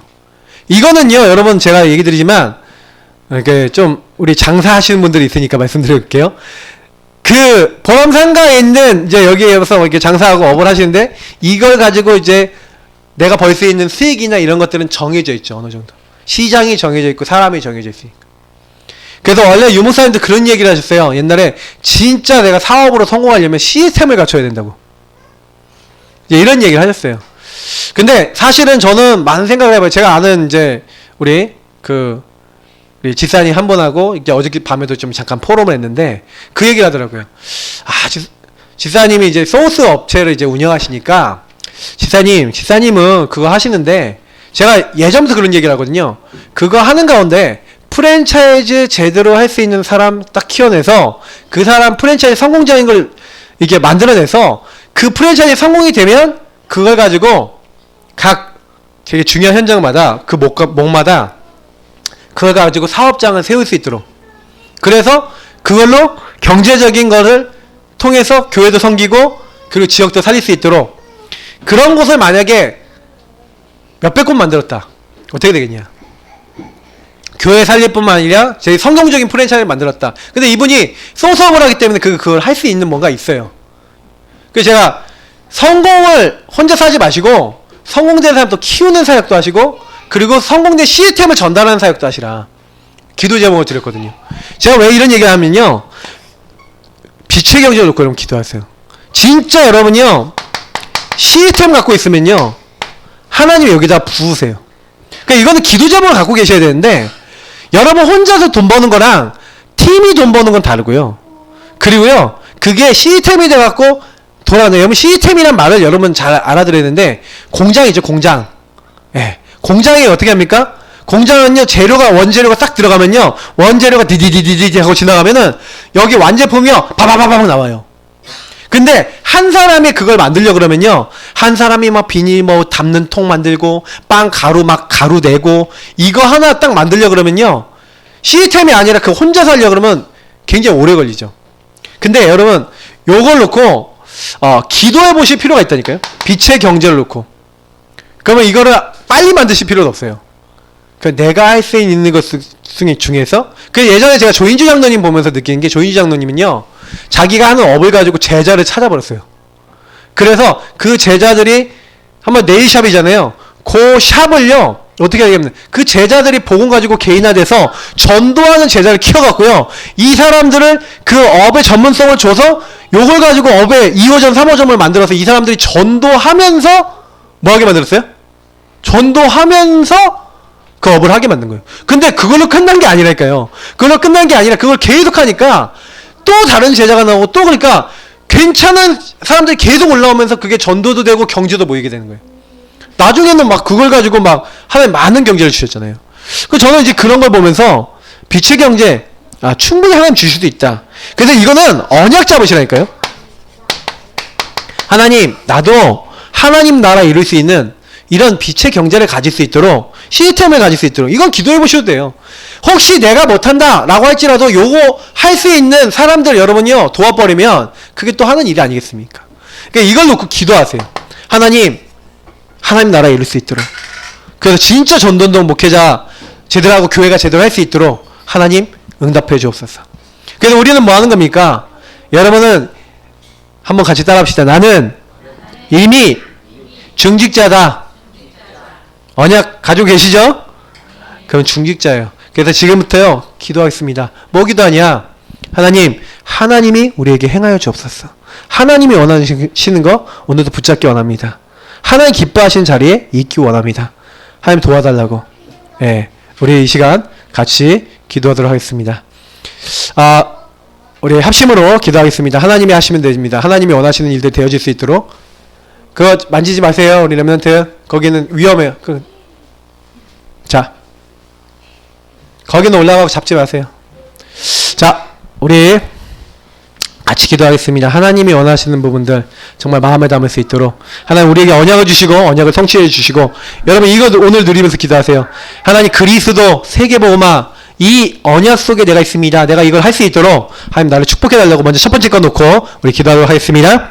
S1: 이거는요 여러분 제가 얘기 드리지만 이렇게 좀 우리 장사하시는 분들이 있으니까 말씀드릴게요. 그 보람상가에 있는 이제 여기에서 이렇게 장사하고 업을 하시는데 이걸 가지고 이제 내가 벌 수 있는 수익이나 이런 것들은 정해져 있죠. 어느 정도 시장이 정해져 있고 사람이 정해져 있으니까. 그래서 원래 유목사님도 그런 얘기를 하셨어요. 옛날에 진짜 내가 사업으로 성공하려면 시스템을 갖춰야 된다고 이제 이런 얘기를 하셨어요. 근데 사실은 저는 많은 생각을 해봐요. 제가 아는 이제 우리 지사님 한 분하고 이제 어저께 밤에도 좀 잠깐 포럼을 했는데 그 얘기를 하더라고요. 지사님이 이제 소스 업체를 이제 운영하시니까 지사님은 그거 하시는데 제가 예전부터 그런 얘기를 하거든요. 그거 하는 가운데 프랜차이즈 제대로 할 수 있는 사람 딱 키워내서 그 사람 프랜차이즈 성공적인 걸 이렇게 만들어내서 그 프랜차이즈 성공이 되면 그걸 가지고 각 되게 중요한 현장마다 그 목마다 그걸 가지고 사업장을 세울 수 있도록 그래서 그걸로 경제적인 거를 통해서 교회도 섬기고 그리고 지역도 살릴 수 있도록 그런 곳을 만약에 몇백 곳 만들었다. 어떻게 되겠냐? 교회 살릴 뿐만 아니라 제 성공적인 프랜차이즈를 만들었다. 근데 이분이 소수업을 하기 때문에 그걸 할 수 있는 뭔가 있어요. 그래서 제가 성공을 혼자서 하지 마시고 성공된 사람도 키우는 사역도 하시고 그리고 성공된 시스템을 전달하는 사역도 하시라. 기도 제목을 드렸거든요. 제가 왜 이런 얘기를 하면요. 빛의 경제를 놓고 여러분 기도하세요. 진짜 여러분이요. 시스템 갖고 있으면요. 하나님 여기다 부으세요. 그러니까 이거는 기도 제목을 갖고 계셔야 되는데 여러분 혼자서 돈 버는 거랑 팀이 돈 버는 건 다르고요. 그리고요. 그게 시스템이 돼갖고 돌아가는 여러분 시스템이란 말을 여러분 잘 알아들어야 되는데 공장이죠. 공장. 예. 공장이 어떻게 합니까? 공장은요 원재료가 딱 들어가면요 원재료가 디디디디디 하고 지나가면은 여기 완제품이요 바바바바박 나와요. 근데 한 사람이 그걸 만들려고 그러면요, 한 사람이 막 비닐 뭐 담는 통 만들고 빵 가루 막 가루 내고 이거 하나 딱 만들려고 그러면요, 시스템이 아니라 그 혼자 살려고 그러면 굉장히 오래 걸리죠. 근데 여러분 요걸 놓고 기도해 보실 필요가 있다니까요. 빛의 경제를 놓고. 그러면 이거를 빨리 만드실 필요는 없어요. 내가 할 수 있는 것 중에서, 예전에 제가 조인주 장로님 보면서 느끼는 게, 조인주 장로님은요, 자기가 하는 업을 가지고 제자를 찾아버렸어요. 그래서 그 제자들이 한번 네일샵이잖아요. 그 샵을요, 어떻게 하냐면 그 제자들이 복음 가지고 개인화돼서 전도하는 제자를 키워갖고요, 이 사람들을 그 업의 전문성을 줘서 요걸 가지고 업의 2호점 3호점을 만들어서 이 사람들이 전도하면서 뭐하게 만들었어요? 전도하면서 그 업을 하게 만든 거예요. 근데 그걸로 끝난 게 아니라니까요. 그걸로 끝난 게 아니라 그걸 계속 하니까 또 다른 제자가 나오고, 또 그러니까 괜찮은 사람들이 계속 올라오면서 그게 전도도 되고 경제도 모이게 되는 거예요. 나중에는 막 그걸 가지고 막 하나님 많은 경제를 주셨잖아요. 그래서 저는 이제 그런 걸 보면서 빛의 경제, 충분히 하나님 주실 수도 있다. 그래서 이거는 언약 잡으시라니까요. 하나님, 나도 하나님 나라 이룰 수 있는 이런 빛의 경제를 가질 수 있도록, 시스템을 가질 수 있도록, 이건 기도해 보셔도 돼요. 혹시 내가 못한다 라고 할지라도 요거 할 수 있는 사람들 여러분이요 도와버리면 그게 또 하는 일이 아니겠습니까? 그러니까 이걸 놓고 기도하세요. 하나님 나라 이룰 수 있도록, 그래서 진짜 전도운동 목회자 제대로 하고 교회가 제대로 할 수 있도록 하나님 응답해 주옵소서. 그래서 우리는 뭐 하는 겁니까? 여러분은 한번 같이 따라합시다. 나는 이미 중직자다. 언약 가지고 계시죠? 그럼 중직자예요. 그래서 지금부터요 기도하겠습니다. 뭐 기도하냐? 하나님이 우리에게 행하여 주옵소서. 하나님이 원하시는 거 오늘도 붙잡기 원합니다. 하나님 기뻐하시는 자리에 있기 원합니다. 하나님 도와달라고. 우리 이 시간 같이 기도하도록 하겠습니다. 우리 합심으로 기도하겠습니다. 하나님이 하시면 됩니다. 하나님이 원하시는 일들 되어질 수 있도록. 그거 만지지 마세요. 우리 렘넌트. 거기는 위험해요. 자, 거기는 올라가고 잡지 마세요. 자, 우리 같이 기도하겠습니다. 하나님이 원하시는 부분들 정말 마음에 담을 수 있도록 하나님 우리에게 언약을 주시고 언약을 성취해 주시고, 여러분 이거 오늘 누리면서 기도하세요. 하나님 그리스도 세계복음화 이 언약 속에 내가 있습니다. 내가 이걸 할 수 있도록 하나님 나를 축복해 달라고 먼저 첫 번째 거 놓고 우리 기도하도록 하겠습니다.